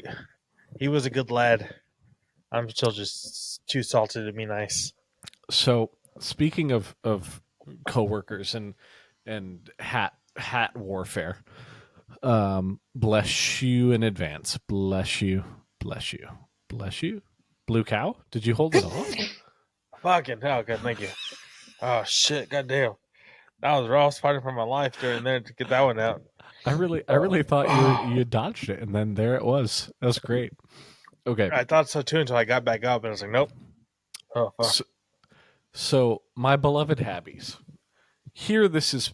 was a good lad. I'm still just too salty to be nice. So speaking of coworkers and hat warfare, bless you in advance. Bless you. Blue cow? Did you hold it on? Fucking hell, good, thank you. Oh shit, goddamn. That was Ross fighting for my life during there to get that one out. I really thought you dodged it, and then there it was. That was great. Okay. I thought so too until I got back up and I was like, nope. Oh fuck. So my beloved Habbies. Here, this is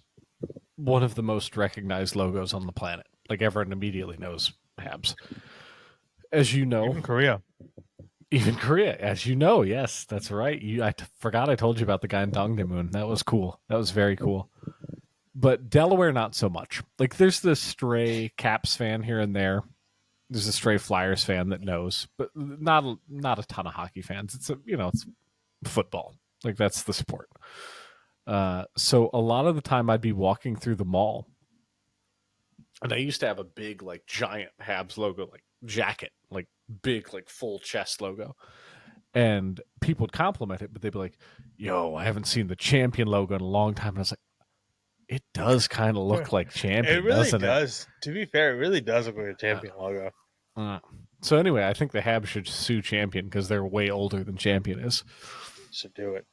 one of the most recognized logos on the planet. Like everyone immediately knows Habs. As you know, Even Korea. even Korea, as you know, yes, that's right. Forgot I told you about the guy in Dongdaemun. That was cool. That was very cool. But Delaware, not so much. Like, there's the stray Caps fan here and there. There's a stray Flyers fan that knows, but not a ton of hockey fans. It's football. Like, that's the sport. So a lot of the time, I'd be walking through the mall, and I used to have a big, like, giant Habs logo, like jacket, like big, like full chest logo. And people would compliment it, but they'd be like, "Yo, I haven't seen the champion logo in a long time." And I was like, "It does kind of look like champion, It really doesn't does. To be fair, it really does look like a champion logo. it?" So anyway, I think the Habs should sue Champion because they're way older than Champion is. Should do it.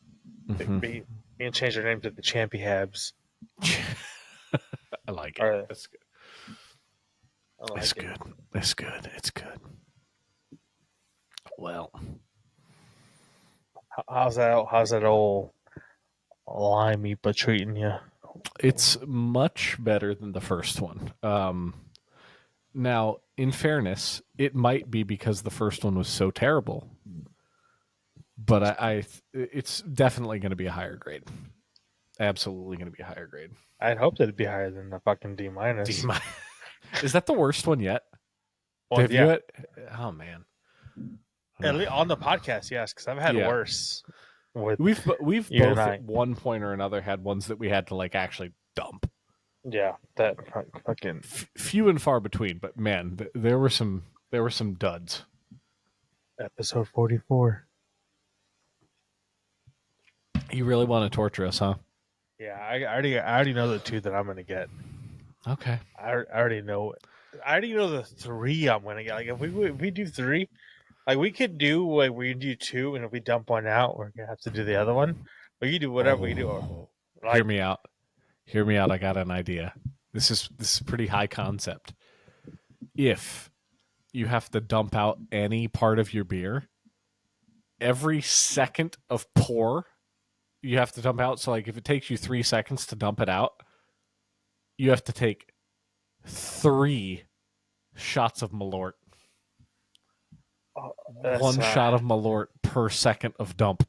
Mhm. Be and change their name to the Champy Habs. I like it. Or- That's good. I like It's it. good. It's good. It's good. Well, How's that old limey but treating you? it's much better than the first one. Now, in fairness, it might be because the first one was so terrible, but it's definitely going to be a higher grade. Absolutely going to be a higher grade. I'd hope that it'd be higher than the fucking D minus. D-. Is that the worst one yet? Well, Have yeah. you had? Oh man. At least on the podcast, yes, because I've had Yeah. worse. With We've You both and I. at one point or another had ones that we had to like actually dump. yeah, that fucking Few and far between, but man, there were some duds. episode 44. You really want to torture us, huh? Yeah, I already know the two that I'm gonna get. Okay. I already know. I already know the three I'm gonna get. Like if we do three, like we could do like we do two, and if we dump one out, we're gonna have to do the other one. But you do whatever we do. Oh, Like, hear me out. Hear me out. I got an idea. This is pretty high concept. If you have to dump out any part of your beer, every second of pour you have to dump out. So like if it takes you 3 seconds to dump it out, you have to take 3 shots of Malort. that's, One shot of Malort per second of dump.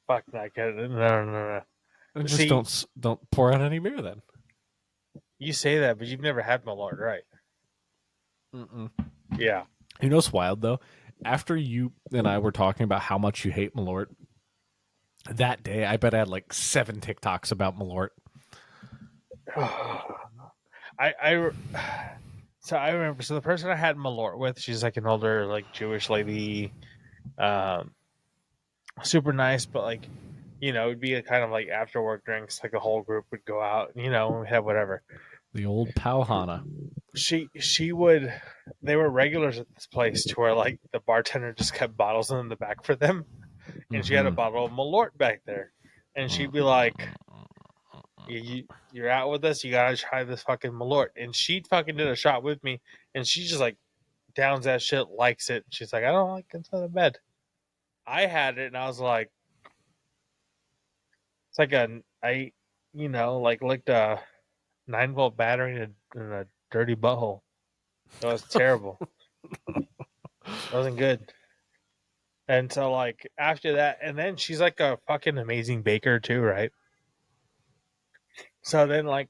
Fuck that. No. And See- just don't pour out any beer then. You say that, but you've never had Malort, right? Mm-mm. Yeah. You know what's wild though? After you and I were talking about how much you hate Malort, that day I bet I had like 7 TikToks about Malort. So I remember. So the person I had Malort with, she's like an older, like Jewish lady, super nice, but like, it'd be a kind of like after work drinks. Like the whole group would go out, and we'd have whatever. The old Pauhana. She would. They were regulars at this place to where like the bartender just kept bottles in the back for them, and she had a bottle of Malort back there, and she'd be like, "You're out with us. You gotta try this fucking Malort." And she fucking did a shot with me, and she just like downs that shit, likes it. She's like, "I don't like it until the bed." I had it, and I was like, "It's like like licked a 9-volt battery in a dirty butthole." It was terrible. It wasn't good. And so, like, after that, and then she's like a fucking amazing baker, too, right? So then, like,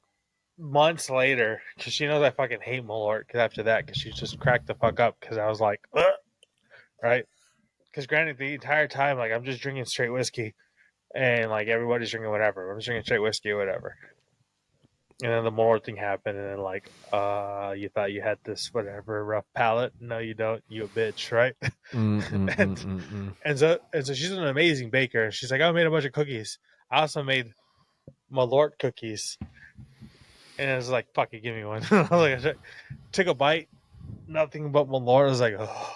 months later, because she knows I fucking hate Malort, because after that, because she just cracked the fuck up, because I was like, ugh! Right? Because granted, the entire time, like, I'm just drinking straight whiskey, and, like, everybody's drinking whatever. I'm just drinking straight whiskey or whatever. And then the Malort thing happened, and then, like, you thought you had this whatever rough palate. No, you don't. You a bitch, right? And so she's an amazing baker. And she's like, I made a bunch of cookies. I also made Malort cookies. And it was like, fuck it, give me one. I was like, I took a bite, nothing but Malort. I was like, oh,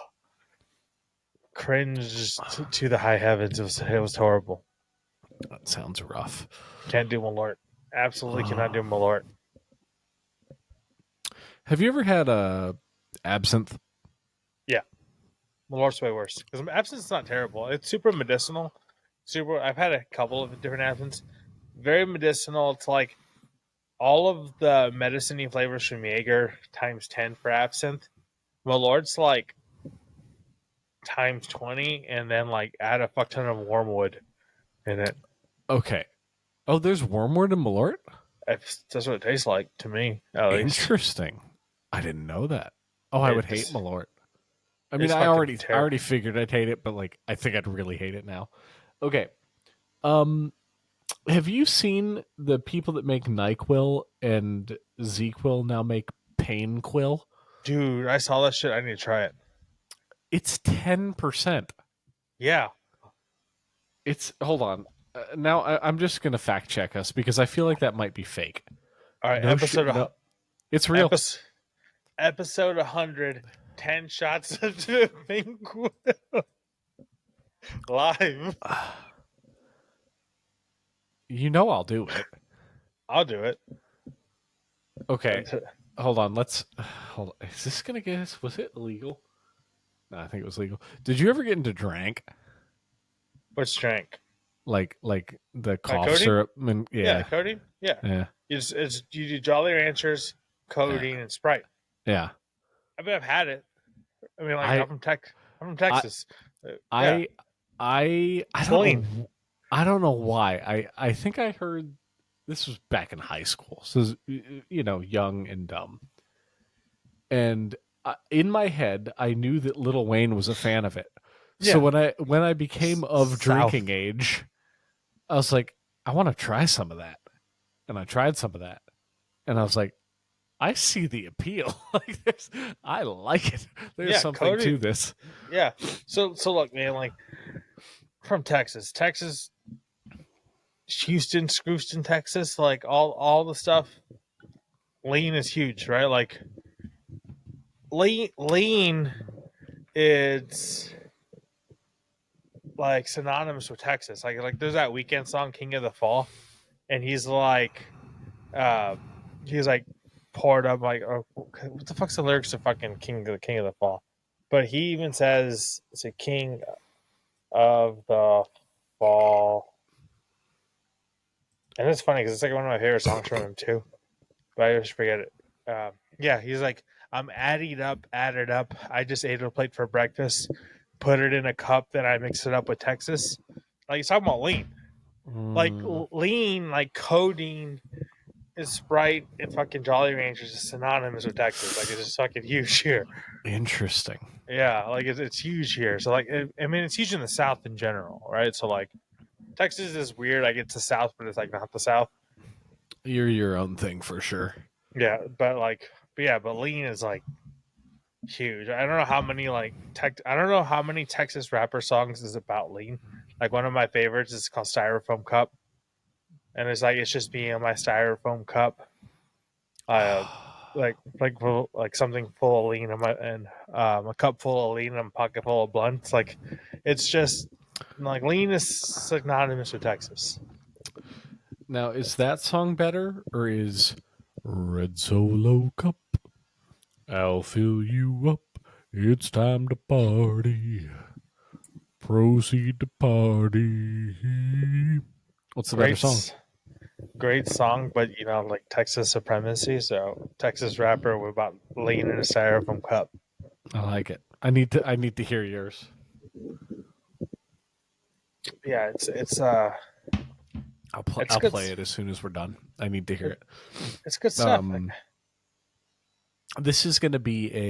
cringe just to the high heavens. It was horrible. That sounds rough. Can't do Malort. Absolutely cannot do Malort. Have you ever had absinthe? Malort's way worse. Because absinthe is not terrible. It's super medicinal. super. I've had a couple of different absinthes. Very medicinal. It's like all of the medicine-y flavors from Jaeger times 10 for absinthe. Malort's like times 20, and then like add a fuck ton of wormwood in it. Okay. Oh, there's wormwood in Malort? That's what it tastes like to me, at least. Interesting. I didn't know that. Oh, I would hate It's- Malort. I mean, it's I fucking terrible. already figured I'd hate it, but like, I think I'd really hate it now. Okay. Have you seen the people that make NyQuil and ZQuil now make Pain Quill? Dude, I saw that shit. I need to try it. It's 10%. Yeah. It's hold on. Now I'm just gonna fact check us because I feel like that might be fake. All right, No episode it's real. episode 100, 10 shots of Pink live. You know I'll do it. I'll do it. Okay, hold on. Let's hold on. Is this gonna get us? Was it illegal? No, I think it was legal. Did you ever get into drank? What's drink? Like the cough codeine? syrup? And, Yeah, codeine. Yeah, yeah, it's you do Jolly Ranchers, codeine, and Sprite. yeah. I mean, I've had it. I mean, like I'm from Texas. I It's don't lean. know. I don't know why. I think I heard this was back in high school. So young and dumb. And in my head, I knew that Lil Wayne was a fan of it. Yeah. So when I became of South. drinking age, I was like, I want to try some of that. And I tried some of that. And I was like, I see the appeal. I like it. There's something to this. Yeah. So look, man, like from Texas, Houston, Texas, like all the stuff. Lean is huge, right? Like lean, it's like synonymous with Texas. Like there's that Weekend song, King of the Fall, and he's like poured up like, oh, what the fuck's the lyrics to fucking King of the Fall? But he even says it's a King of the Fall. And it's funny because it's like one of my favorite songs from him too. But I just forget it. Yeah, he's like, I'm added up. I just ate a plate for breakfast, put it in a cup, then I mix it up with Texas. Like he's talking about lean. Like lean, like codeine is Sprite and fucking Jolly Ranchers is synonymous with Texas. Like it's just fucking huge here. Interesting. Yeah, like it's huge here. So like, I mean, it's huge in the South in general, right? So like, Texas is weird. Like it's the South, but it's like not the South. You're your own thing for sure. Yeah, but lean is like huge. I don't know how many I don't know how many Texas rapper songs is about lean. Like one of my favorites is called Styrofoam Cup, and it's just me and my styrofoam cup, like something full of lean and a cup full of lean and a pocket full of blunts. Like it's just like lean is synonymous with Texas. Now, is that song better or is Red Solo Cup? I'll fill you up. It's time to party. Proceed to party. What's the better song? Great song, but like Texas Supremacy. So Texas rapper with about lean in a styrofoam cup. I like it. I need to hear yours. Yeah, it's I'll play it as soon as we're done. I need to hear it. It's good stuff. This is going to be a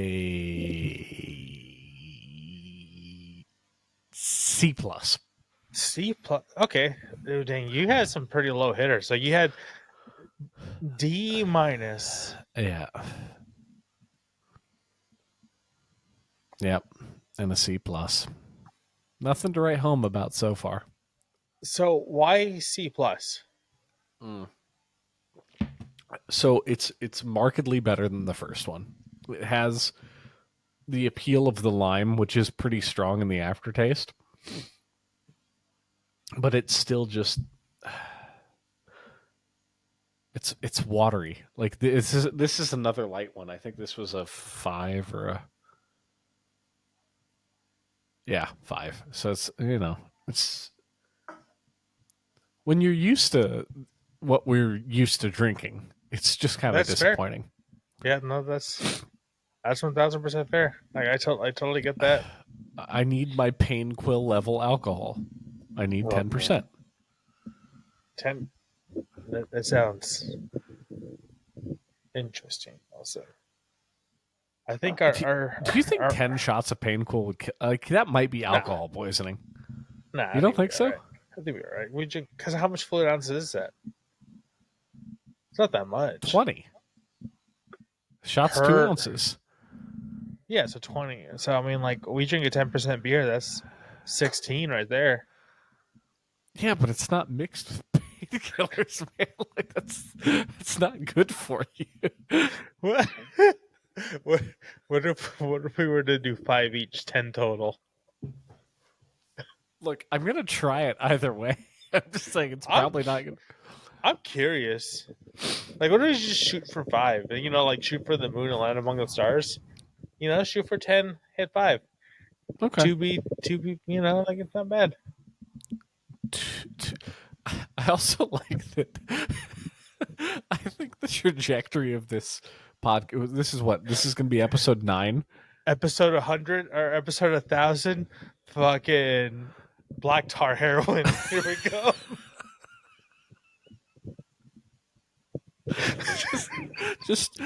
C+. C+. Okay. Dude, dang, you had some pretty low hitters. So you had D-. Yeah. Yep. And a C+. Nothing to write home about so far. So why C+? So it's markedly better than the first one. It has the appeal of the lime, which is pretty strong in the aftertaste. But it's still just it's watery. Like this is another light one. I think this was a 5 or a 5. So it's when you're used to what we're used to drinking, it's just kind of That's fair. disappointing. Yeah, no, that's 1000% fair. Like I totally get that. I need my pain quill level alcohol. I need 10%. 10. That sounds interesting. Also, I think Do you think our 10 shots of pain quill would like that might be Nah. alcohol poisoning? Nah, You don't think so? Right. I think we're all right. We drink because how much fluid ounces is that? It's not that much. 20 shots, 2 ounces. Yeah, so 20. So I mean, like we drink a 10% beer. That's 16 right there. Yeah, but it's not mixed with painkillers, man. Like it's not good for you. What? What if we were to do 5 each, 10 total? Look, I'm gonna try it either way. I'm just saying it's probably not gonna. I'm curious. Like, what if you just shoot for 5? You know, like shoot for the moon and land among the stars. You know, shoot for 10, hit 5. Okay. 2B. You know, like it's not bad. I also like that. I think the trajectory of this podcast. This is what. This is going to be episode 9. Episode 100 or episode 1000. Fucking black tar heroin. Here we go. just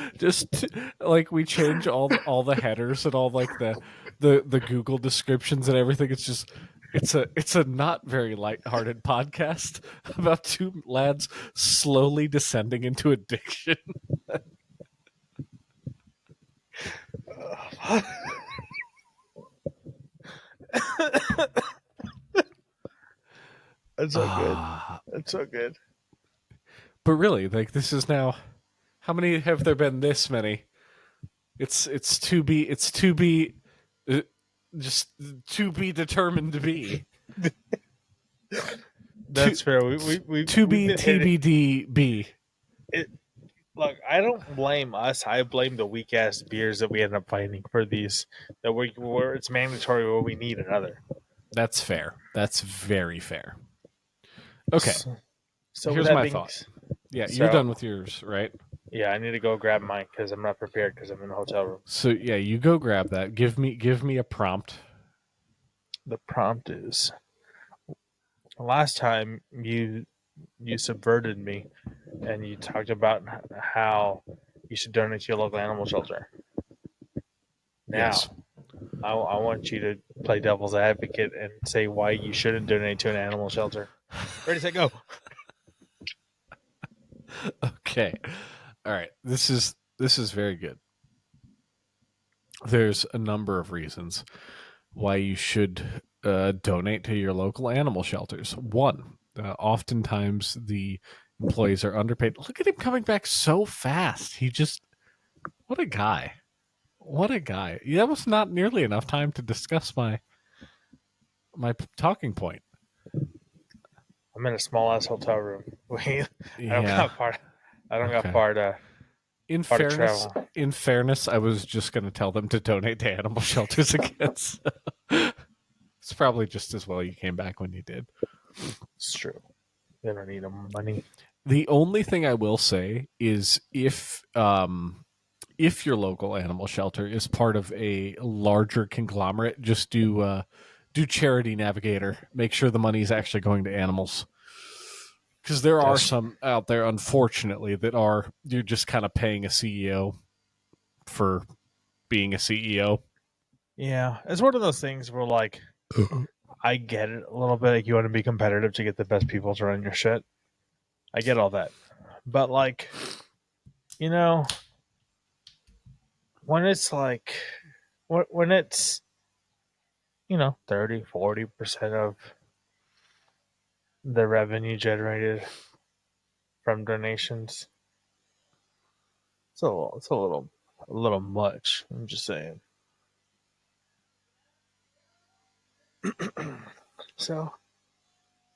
like we change all the headers and all like the Google descriptions and everything. It's a not very lighthearted podcast about 2 lads slowly descending into addiction. That's so good. That's so good. But really, like this is now. How many have there been? This many? It's to be just to be determined to be. That's fair. We to be TBD be. Look, I don't blame us. I blame the weak ass beers that we end up finding for these. That where it's mandatory where we need another. That's fair. That's very fair. Okay. So here's my thought. Yeah, you're done with yours, right? Yeah, I need to go grab mine because I'm not prepared because I'm in the hotel room. So yeah, you go grab that. Give me a prompt. The prompt is: last time you subverted me, and you talked about how you should donate to your local animal shelter. Now, Yes. I want you to play devil's advocate and say why you shouldn't donate to an animal shelter. Ready, set, go. Okay. All right. This is very good. There's a number of reasons why you should donate to your local animal shelters. One, oftentimes the employees are underpaid. Look at him coming back so fast. What a guy. What a guy. That was not nearly enough time to discuss my talking point. I'm in a small ass hotel room. I don't got far. In fairness, I was just going to tell them to donate to animal shelters again. So it's probably just as well you came back when you did. It's true. They don't need money. The only thing I will say is if your local animal shelter is part of a larger conglomerate, just do Charity Navigator. Make sure the money is actually going to animals. Because there are some out there, unfortunately, you're just kind of paying a CEO for being a CEO. Yeah, it's one of those things where, like, I get it a little bit. Like, you want to be competitive to get the best people to run your shit. I get all that. But, like, you know, when it's like, when it's, 30, 40% of the revenue generated from donations, it's a little much. I'm just saying. So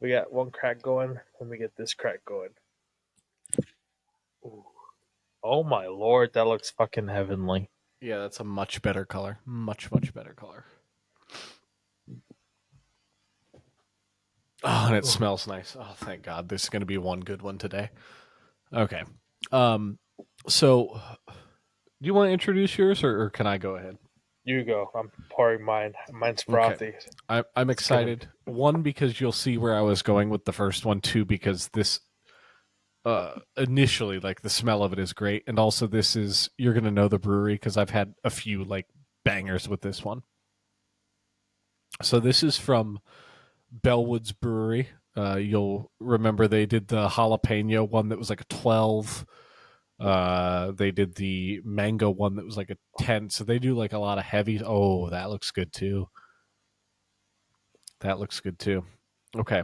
we got one crack going. Let me get this crack going. Ooh. Oh my lord, that looks fucking heavenly. Yeah, that's a much better color. Much better color. Oh and it smells nice. Oh, thank God. This is going to be one good one today. Okay. So, do you want to introduce yours, or can I go ahead? You go. I'm pouring mine. Mine's Okay. frothy. I'm excited. One, because you'll see where I was going with the first one. Two, because this initially, like, the smell of it is great, and also you're going to know the brewery because I've had a few like bangers with this one. So this is from Bellwoods Brewery. You'll remember they did the jalapeno one that was like a 12. They did the mango one that was like a 10. So they do like a lot of heavy. Oh, that looks good too. Okay.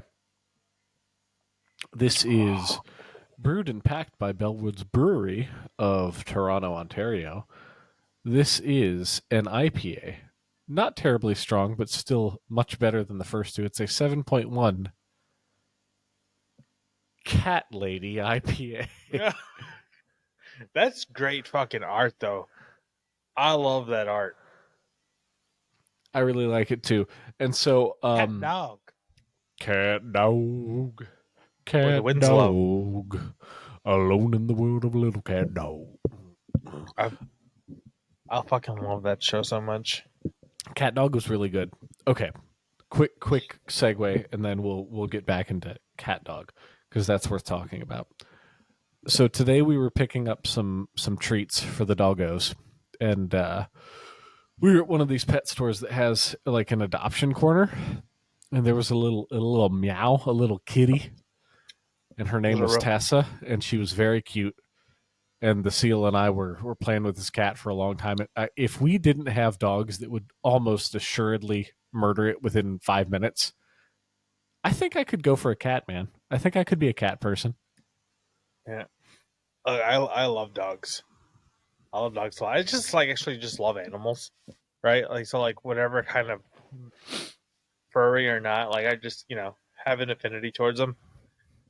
This is brewed and packed by Bellwoods Brewery of Toronto, Ontario. This is an IPA. Not terribly strong, but still much better than the first two. It's a 7.1 Cat Lady IPA. Yeah. That's great fucking art, though. I love that art. I really like it too. And so, Cat dog. Cat dog. Where the Cat wind's dog. Alone in the world of a little cat dog. I fucking love that show so much. Cat dog was really good. Okay. Quick segue, and then we'll get back into cat dog because that's worth talking about. So today we were picking up some treats for the doggos, and we were at one of these pet stores that has like an adoption corner, and there was a little meow, a little kitty, and her name was Tessa, and she was very cute. And the seal and I were playing with this cat for a long time. If we didn't have dogs that would almost assuredly murder it within 5 minutes, I think I could go for a cat, man. I think I could be a cat person. Yeah. I love dogs. I love dogs a lot. I just actually just love animals, right? Like, so like whatever kind of furry or not, like I just, have an affinity towards them.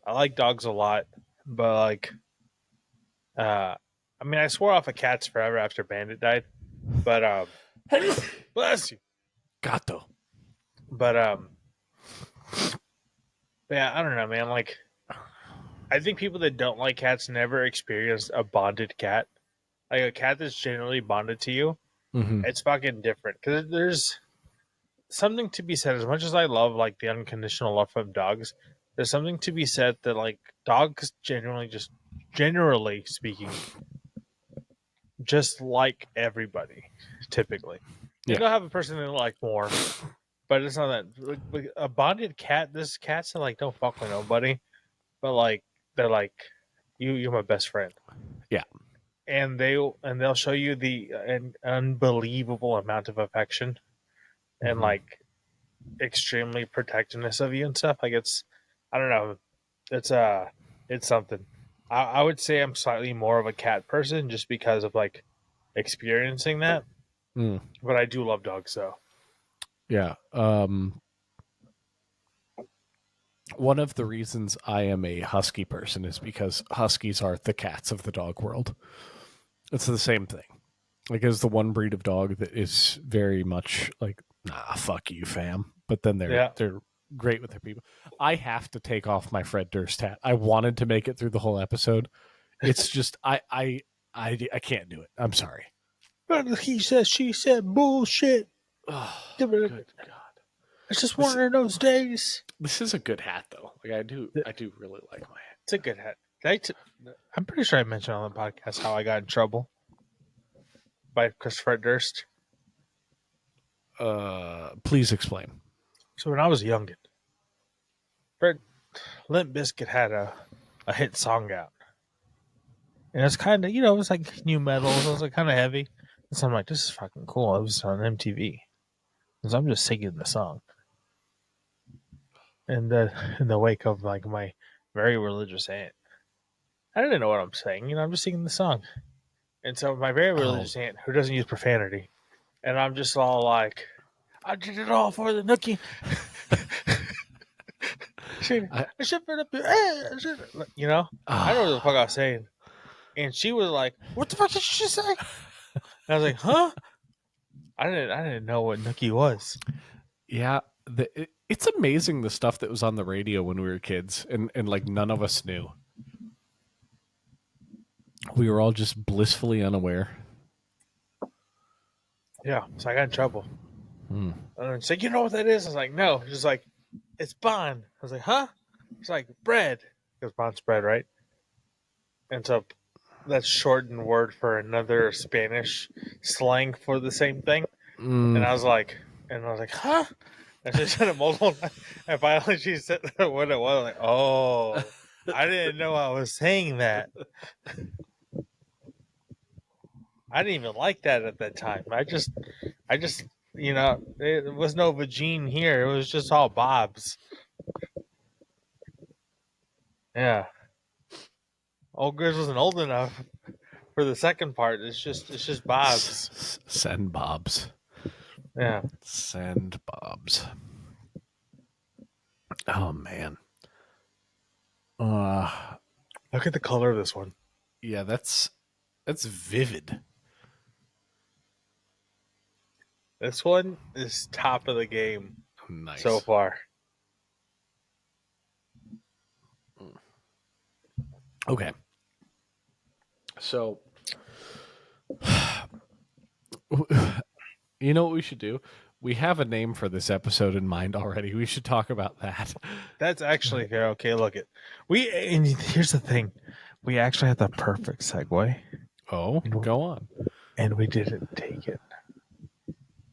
I like dogs a lot, but like, I mean, I swore off of cats forever after Bandit died, but bless you. Gato. But yeah, I don't know, man. Like, I think people that don't like cats never experienced a bonded cat. Like a cat that's generally bonded to you, it's fucking different because there's something to be said. As much as I love like the unconditional love of dogs, there's something to be said that like dogs generally speaking, just like everybody. Typically, Yeah. you'll have a person that like more, but it's not that like a bonded cat. This cats that like don't fuck with nobody, but like they're like you're my best friend. Yeah. And they'll show you an unbelievable amount of affection and like extremely protectiveness of you and stuff. Like I don't know, it's something. I would say I'm slightly more of a cat person just because of like experiencing that. But I do love dogs though. Yeah. One of the reasons I am a husky person is because huskies are the cats of the dog world. It's the same thing. Like, it's the one breed of dog that is very much like, nah, fuck you, fam. But then they're great with their people. I have to take off my Fred Durst hat. I wanted to make it through the whole episode. It's just I can't do it. I'm sorry. He said, she said, bullshit. Oh, good God. It's just one of those days. This is a good hat, though. Like, I do really like my hat. It's a good hat. I'm pretty sure I mentioned on the podcast how I got in trouble by Christopher Durst. Please explain. So when I was young, Limp Bizkit had a hit song out. And it's kind of, it was like new metal. So it was like kind of heavy. And so I'm like, this is fucking cool. It was on MTV. And so I'm just singing the song. And in the wake of like my very religious aunt, I didn't know what I'm saying. I'm just singing the song. And so my very religious aunt, who doesn't use profanity, and I'm just all like, I did it all for the nookie. I should put up your ass. I don't know what the fuck I was saying. And she was like, what the fuck did she say? And I was like, huh? I didn't know what nookie was. Yeah, it's amazing the stuff that was on the radio when we were kids, and like none of us knew. We were all just blissfully unaware. Yeah, so I got in trouble. Hmm. And it's like, you know what that is? I was like, no. She's like, it's bun. I was like, huh? It's like bread. Because bun's bread, right? And so that's shortened word for another Spanish slang for the same thing. And I was like, huh? And she said it multiple times. And finally she said what it was. Like, oh, I didn't know I was saying that. I didn't even like that at that time. I just, it was no vagine here. It was just all Bob's. Yeah. Old Grizz wasn't old enough for the second part. It's just Bob's. Send Bobs. Yeah. Send Bobs. Oh man. Look at the color of this one. Yeah, that's vivid. This one is top of the game Nice. so far. Okay. So, you know what we should do? We have a name for this episode in mind already. We should talk about that. That's actually fair. Okay, look it. And here's the thing. We actually had the perfect segue. Oh, go on. And we didn't take it.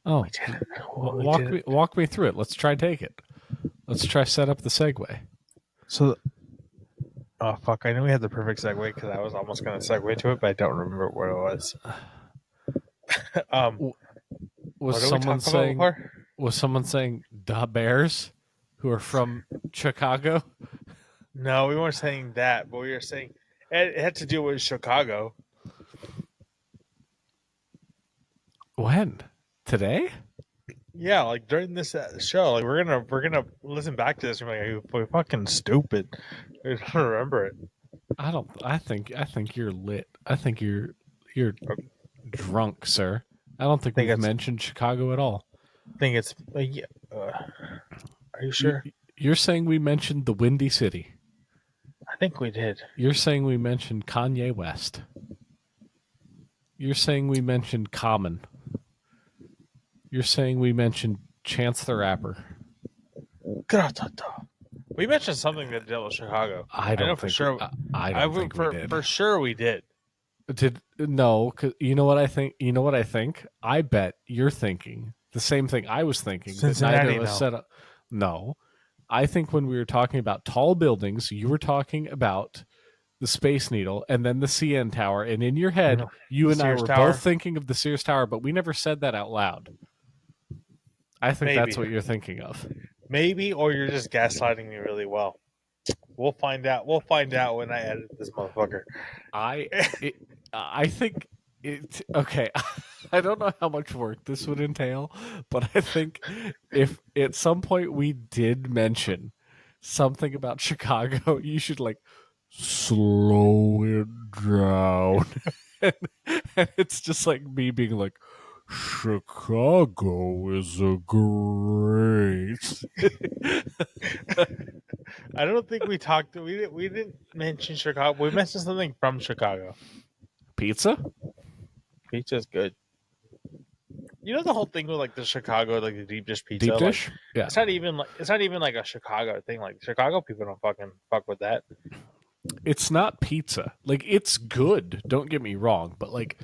Oh, We didn't. Well, walk me through it. Let's try take it. Let's try set up the segue. So, oh fuck! I knew we had the perfect segue because I was almost going to segue to it, but I don't remember what it was. Was someone saying the Bears, who are from Chicago? No, we weren't saying that, but we were saying it had to do with Chicago. When? Today? Yeah, like during this show, like we're gonna listen back to this and be like, we're fucking stupid. I don't remember it. I think you're lit. I think you're drunk, sir. I don't think we've mentioned Chicago at all. I think it's yeah. Are you sure? You're saying we mentioned the Windy City. I think we did. You're saying we mentioned Kanye West. You're saying we mentioned Common. You're saying we mentioned Chance the Rapper. We mentioned something that dealt with Chicago. I don't know for sure. I think we did. For sure we did. No, cause you know what I think. You know what I think. I bet you're thinking the same thing I was thinking. Cincinnati, that neither of us set up. No, I think when we were talking about tall buildings, you were talking about the Space Needle and then the CN Tower, and in your head, you and I were both thinking of the Sears Tower, but we never said that out loud. I think that's what you're thinking of. Maybe, or you're just gaslighting me really well. We'll find out. We'll find out when I edit this motherfucker. I think it. Okay, I don't know how much work this would entail, but I think if at some point we did mention something about Chicago, you should like slow it down. and it's just like me being like, Chicago is a great. I don't think we talked. We didn't mention Chicago. We mentioned something from Chicago. Pizza. Pizza's good. You know the whole thing with like the Chicago, like the deep dish pizza. Deep dish. Like, yeah. It's not even like a Chicago thing. Like Chicago people don't fucking fuck with that. It's not pizza. Like it's good. Don't get me wrong, but like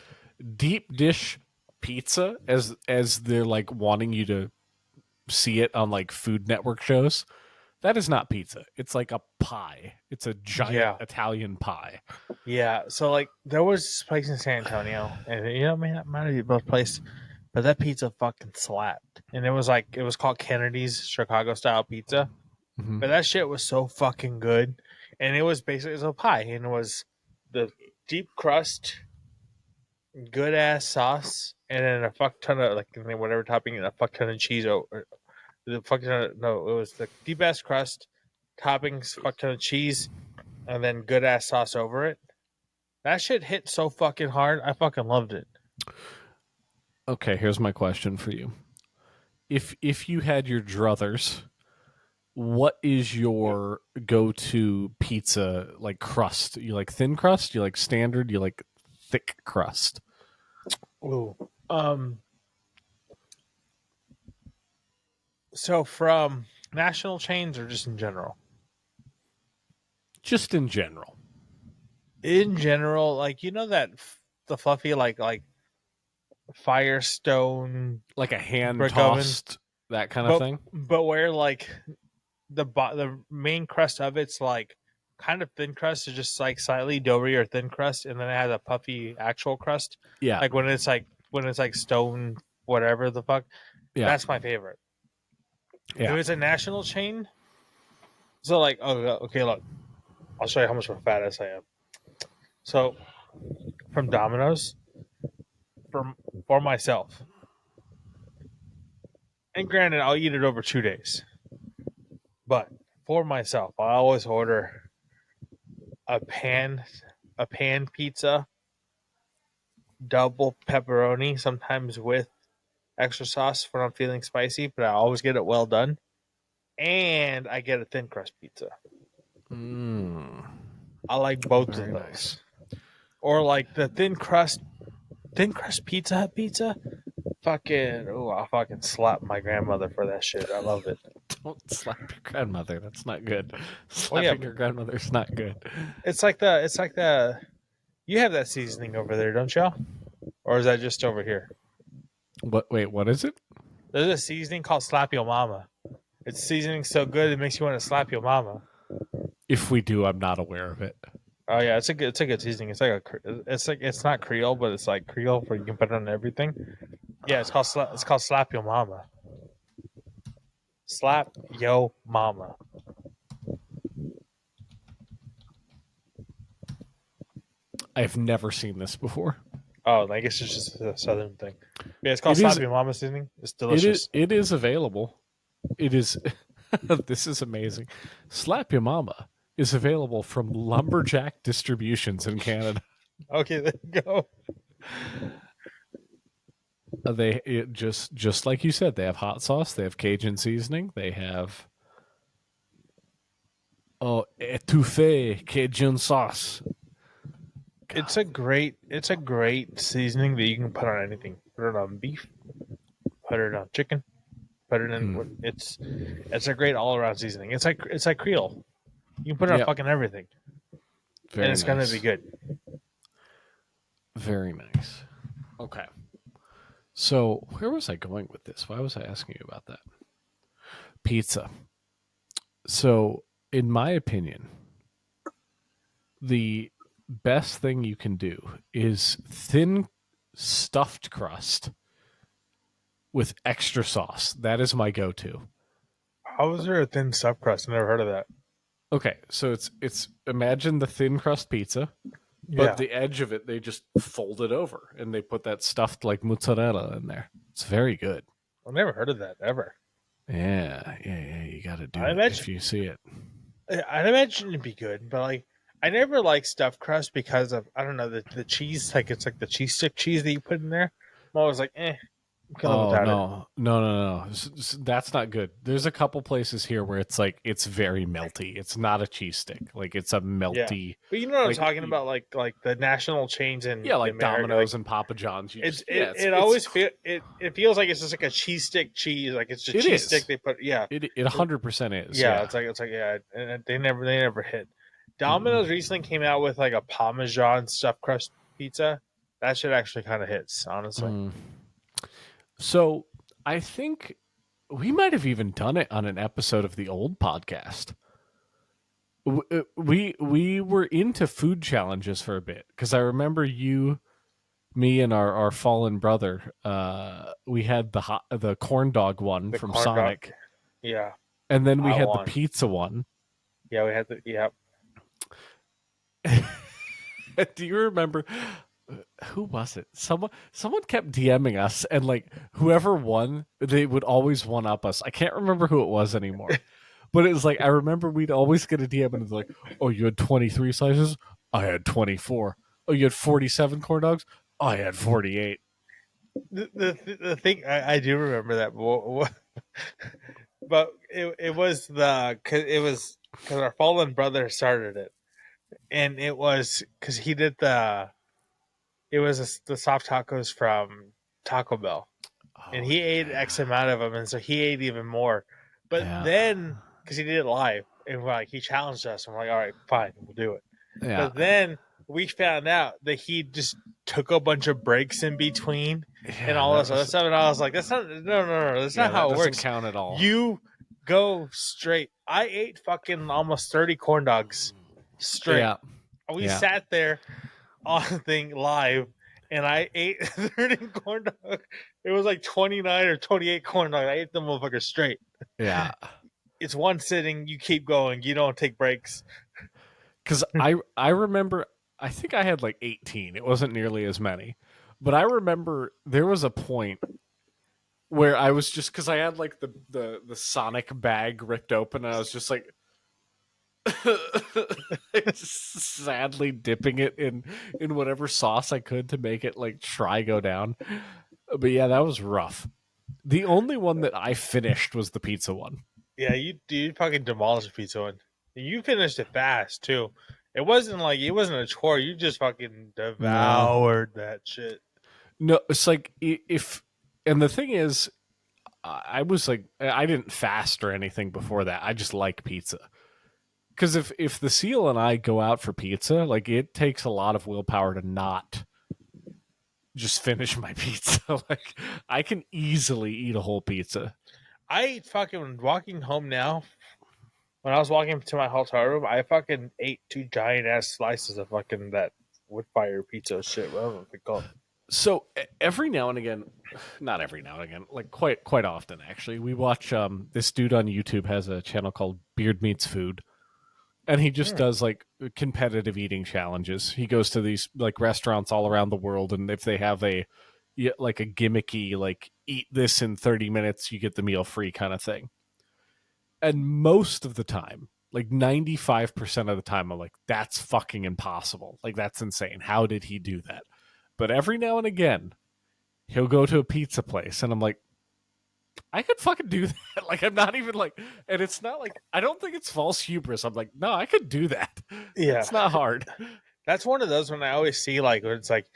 deep dish pizza as they're like wanting you to see it on like Food Network shows, that is not pizza. It's like a pie. It's a giant Italian pie. Yeah. So like there was this place in San Antonio, and you know, I mean, that might be both place, but that pizza fucking slapped. And it was called Kennedy's Chicago style pizza. Mm-hmm. But that shit was so fucking good. And it was basically a pie, and it was the deep crust, good ass sauce, and then a fuck ton of like whatever topping, and a fuck ton of cheese over. It was the deep ass crust, toppings, fuck ton of cheese, and then good ass sauce over it. That shit hit so fucking hard. I fucking loved it. Okay, here's my question for you. if you had your druthers, what is your go-to pizza like crust? You like thin crust? You like standard? You like thick crust? Ooh. So from national chains or just in general? Just in general. In general, like that the fluffy like Firestone Like a hand brick oven, tossed, that kind of thing? but where like the main crust of it's like kind of thin crust, is just like slightly doughy or thin crust, and then it has a puffy actual crust. Yeah. Like when it's like stone whatever the fuck. Yeah. That's my favorite. Yeah. If it's a national chain, so like okay, look, I'll show you how much of a fat ass I am. So from Domino's, for myself, and granted, I'll eat it over 2 days, but for myself, I always order a pan pizza, double pepperoni, sometimes with extra sauce when I'm feeling spicy, but I always get it well done. And I get a thin crust pizza. I like both Very of those. nice. Or like the thin crust Pizza Hut pizza. I'll fucking slap my grandmother for that shit. I love it. Don't slap your grandmother. That's not good. Slapping your grandmother's not good. It's like the you have that seasoning over there, don't you? Or is that just over here? What? Wait, what is it? There's a seasoning called Slap Your Mama. It's seasoning so good it makes you want to slap your mama. If we do, I'm not aware of it. Oh yeah, it's a good seasoning. It's not Creole, but it's like Creole where you can put it on everything. Yeah, it's called Slap Your Mama. Slap Yo Mama. I've never seen this before. Oh, I guess it's just a southern thing. Yeah, it's called Slap Your Mama seasoning. It's delicious. It is available. It is. This is amazing. Slap Your Mama is available from Lumberjack Distributions in Canada. Okay, there you go. Just like you said, they have hot sauce, they have Cajun seasoning, they have etouffee Cajun sauce. God. It's a great seasoning that you can put on anything. Put it on beef, put it on chicken, put it in. It's a great all around seasoning. It's like Creole. You can put it on fucking everything, and it's gonna be good. Very nice. Okay. So where was I going with this? Why was I asking you about that? Pizza. So, in my opinion, the best thing you can do is thin stuffed crust with extra sauce. That is my go-to. How is there a thin stuffed crust? I never heard of that. Okay, so it's imagine the thin crust pizza, but the edge of it they just fold it over and they put that stuffed like mozzarella in there. It's very good. I've never heard of that ever. Yeah. You got to do it if you see it. I'd imagine it'd be good, but like I never like stuffed crust because of I don't know the cheese. Like it's like the cheese stick cheese that you put in there. I'm always like, No. That's not good. There's a couple places here where it's like it's very melty. It's not a cheese stick. Like it's a melty. Yeah. But you know what I'm talking about, like the national chains in like America, Domino's like, and Papa John's. It feels like it's just like a cheese stick cheese. Like it's just cheese stick they put. Yeah, it 100% is. Yeah, it's like and they never hit. Domino's recently came out with like a Parmesan stuffed crust pizza. That shit actually kind of hits, honestly. So I think we might have even done it on an episode of the old podcast. We were into food challenges for a bit because I remember you, me, and our fallen brother. We had the corn dog one from Sonic. Yeah, and then we had the pizza one. Yeah, we had the Do you remember? Who was it? Someone kept DMing us, and like whoever won, they would always one up us. I can't remember who it was anymore, but it was like I remember we'd always get a DM, and it's like, "Oh, you had 23 slices. I had 24. Oh, you had 47 corn dogs. I had 48." The thing I do remember that, but it was because our fallen brother started it, and it was because he did the soft tacos from Taco Bell, and Oh he ate yeah. X amount of them, and so he ate even more. But Yeah. then, because he did it live, and like he challenged us, and we're like, all right, fine, we'll do it. Yeah. But then we found out that he just took a bunch of breaks in between and Yeah, all that this other was stuff, and I was like, that's not no, that's yeah, not that how it doesn't works. count at all. You go straight. I ate fucking almost 30 corn dogs straight. Yeah. We Yeah. sat there on the thing live, and I ate 30 corn dogs. It was like 29 or 28 corn dogs. I ate them motherfuckers straight. Yeah. It's one sitting. You keep going. You don't take breaks. Cuz I remember I think I had like 18. It wasn't nearly as many. But I remember there was a point where I was just cuz I had like the Sonic bag ripped open and I was just like just sadly dipping it in whatever sauce I could to make it like try go down. But yeah, that was rough. The only one that I finished was the pizza one. Yeah, you fucking demolished the pizza one. You finished it fast too. It wasn't a chore. You just fucking No. devoured that shit. No, it's like if and the thing is I was like I didn't fast or anything before that. I just like pizza. Cuz if the seal and I go out for pizza, like it takes a lot of willpower to not just finish my pizza. Like I can easily eat a whole pizza. I fucking walking home now. When I was walking to my hotel room, I fucking ate 2 giant ass slices of fucking that wood fire pizza shit, whatever it's called. So every now and again, not every now and again, like quite often actually, we watch this dude on YouTube has a channel called Beard Meets Food, and he just does like competitive eating challenges. He goes to these like restaurants all around the world, and if they have like a gimmicky like eat this in 30 minutes, you get the meal free kind of thing. And most of the time, like 95% of the time, I'm like, that's fucking impossible. Like that's insane. How did he do that? But every now and again, he'll go to a pizza place, and I'm like, I could fucking do that. Like, I'm not even like, and it's not like, I don't think it's false hubris. I'm like, no, I could do that. Yeah, It's not hard. that's one of those when I always see like when it's like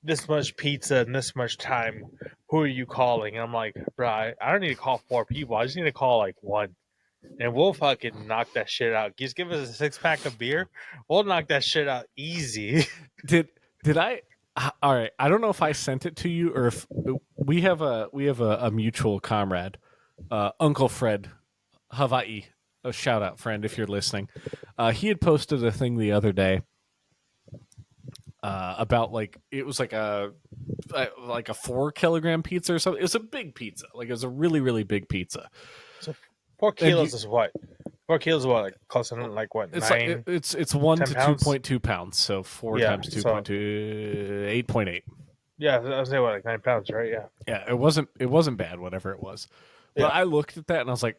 this much pizza in this much time. Who are you calling? And I'm like, bro, I don't need to call 4 people. I just need to call like one, and we'll fucking knock that shit out. Just give us a 6-pack of beer. We'll knock that shit out easy. Did I? All right. I don't know if I sent it to you or if we have a mutual comrade, Uncle Fred, Hawaii. A shout out, friend, if you're listening. He had posted a thing the other day about like it was like a 4 kilogram pizza or something. It was a big pizza. Like it was a really big pizza. So 4 kilos is what? 4 kilos is what? Like close to like what? It's 9? like it's 1 to 10 pounds? 2.2 pounds. So 4 Yeah, times 2.2, 8.8. Yeah, I was saying what, like 9 pounds, right? Yeah. Yeah, it wasn't bad, whatever it was. But Yeah. I looked at that and I was like,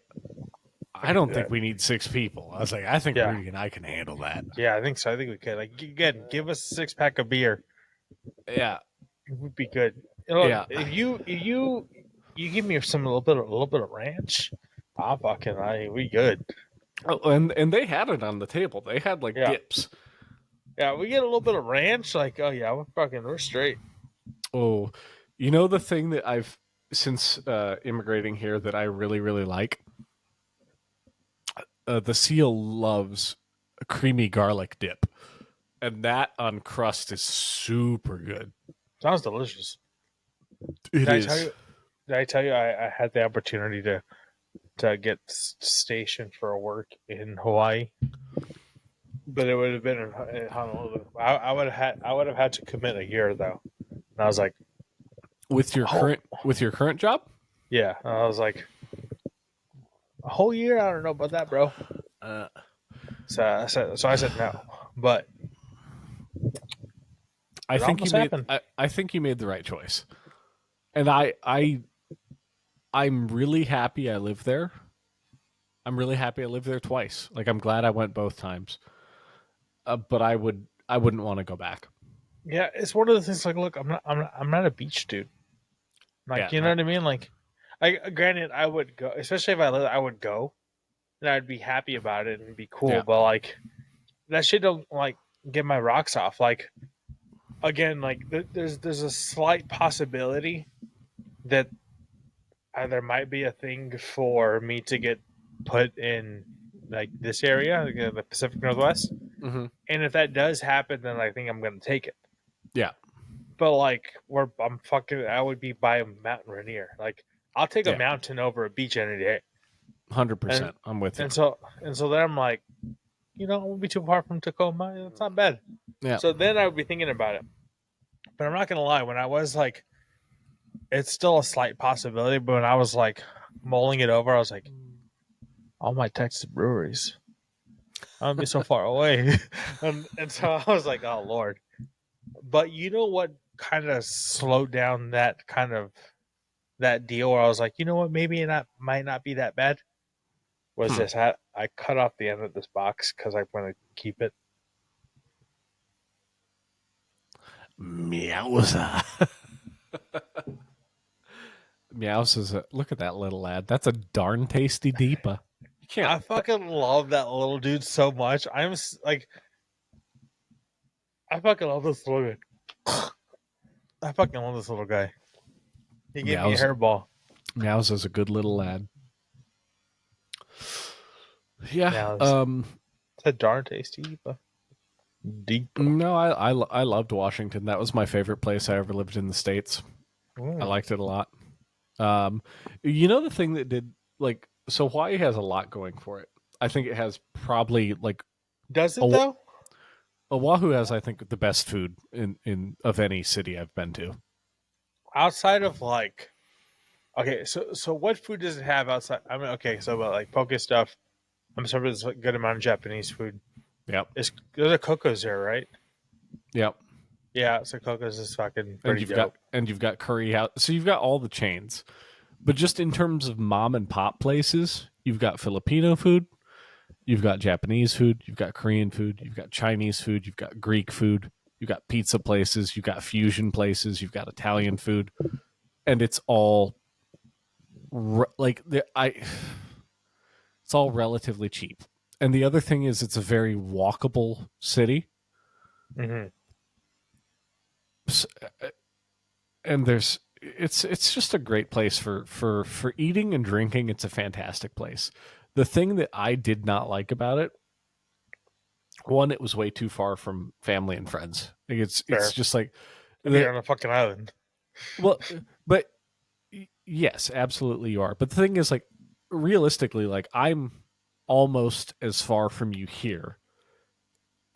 I can don't do think that. we need 6 people. I was like, I think Yeah. Rudy and I can handle that. Yeah, I think so. I think we could. Like, again, give us a 6-pack of beer. Yeah, It would be good. Look, Yeah. If you give me a little bit of ranch, we good. oh, and they had it on the table. They had like Yeah. dips. Yeah, we get a little bit of ranch. Like, oh yeah, we're straight. Oh, you know the thing that I've since immigrating here that I really like. The seal loves a creamy garlic dip, and that on crust is super good. Sounds delicious. It Did is. I tell you I had the opportunity to get stationed for work in Hawaii, but it would have been in Honolulu. I would have had to commit a year though, and I was like, with your current job. yeah, I was like, a whole year. I don't know about that, bro. So I said no, but I it think almost you made. happened. I think you made the right choice, and I'm really happy I live there. I'm really happy I lived there twice. Like I'm glad I went both times. But I wouldn't want to go back. Yeah, it's one of the things. Like, look, I'm not a beach dude. Like, you know what I mean? Like, granted, I would go, especially if I would go, and I'd be happy about it and be cool. Yeah. But like, that shit don't like get my rocks off. Like, again, like there's a slight possibility that there might be a thing for me to get put in like this area, like, the Pacific Northwest. Mm-hmm. And if that does happen, then I think I'm gonna take it. Yeah. But like, I would be by a mountain Rainier. Like, I'll take a mountain over a beach any day. 100%. I'm with you. And so then I'm like, it won't be too far from Tacoma. It's not bad. Yeah. So then I would be thinking about it. But I'm not gonna lie, when I was like, it's still a slight possibility. But when I was like mulling it over, I was like, all my Texas breweries, I'm gonna be so far away, and so I was like, oh Lord. But you know what kind of slowed down that deal where I was like, you know what, maybe it might not be that bad. Was this? I cut off the end of this box because I want to keep it. Meowza. Meowza look at that little lad. That's a darn tasty deepa. You can't. I fucking love that little dude so much. I'm like, I fucking love this little guy. I fucking love this little guy. He gave me a hairball. Meowza's a good little lad. Yeah. It's a darn tasty deep. No, I loved Washington. That was my favorite place I ever lived in the States. I liked it a lot. The thing that did, like, so Hawaii has a lot going for it. I think it has probably like. Does it though? Oahu has, I think, the best food in of any city I've been to. Outside of like, okay, so what food does it have outside? I mean, okay, so about like poke stuff. I'm sure there's a good amount of Japanese food. Yep. There's a Coco's there, right? Yep. Yeah, so Coco's is fucking pretty dope. You've got curry house. So you've got all the chains. But just in terms of mom and pop places, you've got Filipino food, you've got Japanese food, you've got Korean food, you've got Chinese food, you've got Greek food, you've got pizza places, you've got fusion places, you've got Italian food, and it's all it's all relatively cheap. And the other thing is, it's a very walkable city. Mm-hmm. And it's just a great place for eating and drinking. It's a fantastic place. The thing that I did not like about it, one, it was way too far from family and friends. Like it's just like you're on a fucking island. Well, but yes, absolutely you are. But the thing is, like, realistically, like, I'm almost as far from you here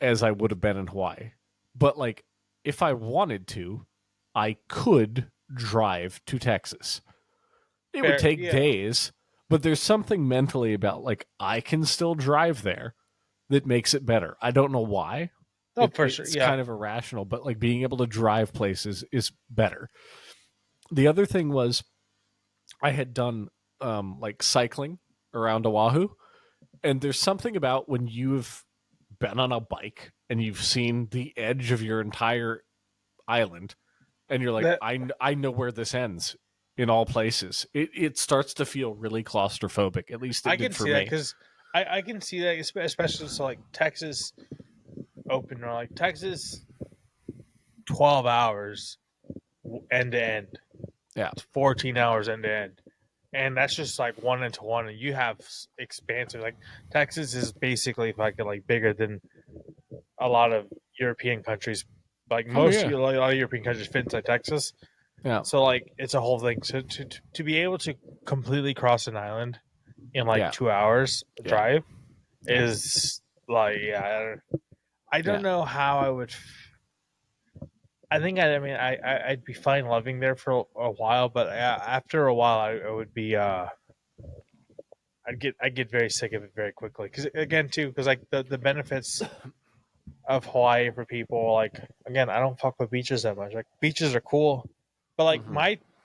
as I would have been in Hawaii. But like, if I wanted to, I could drive to Texas. It would take days, but there's something mentally about, like, I can still drive there that makes it better. I don't know why. Oh, for sure. It's kind of irrational, but like being able to drive places is better. The other thing was I had done like cycling around Oahu, and there's something about when you've been on a bike and you've seen the edge of your entire island and you're like, I know where this ends in all places. It starts to feel really claustrophobic. At least it did for me. Because I can see that, especially so like Texas open, or like Texas 12 hours end to end. Yeah. It's 14 hours end to end. And that's just like one into one. And you have expansive, like Texas is basically fucking like bigger than a lot of European countries. Like a lot of European countries fit inside Texas. Yeah. So like it's a whole thing. So to be able to completely cross an island in like 2 hours drive is like, I don't know how I would. I think I'd be fine living there for a while, but after a while I would be I'd get very sick of it very quickly. Because like the benefits of Hawaii for people, like, again, I don't fuck with beaches that much. Like, beaches are cool, but like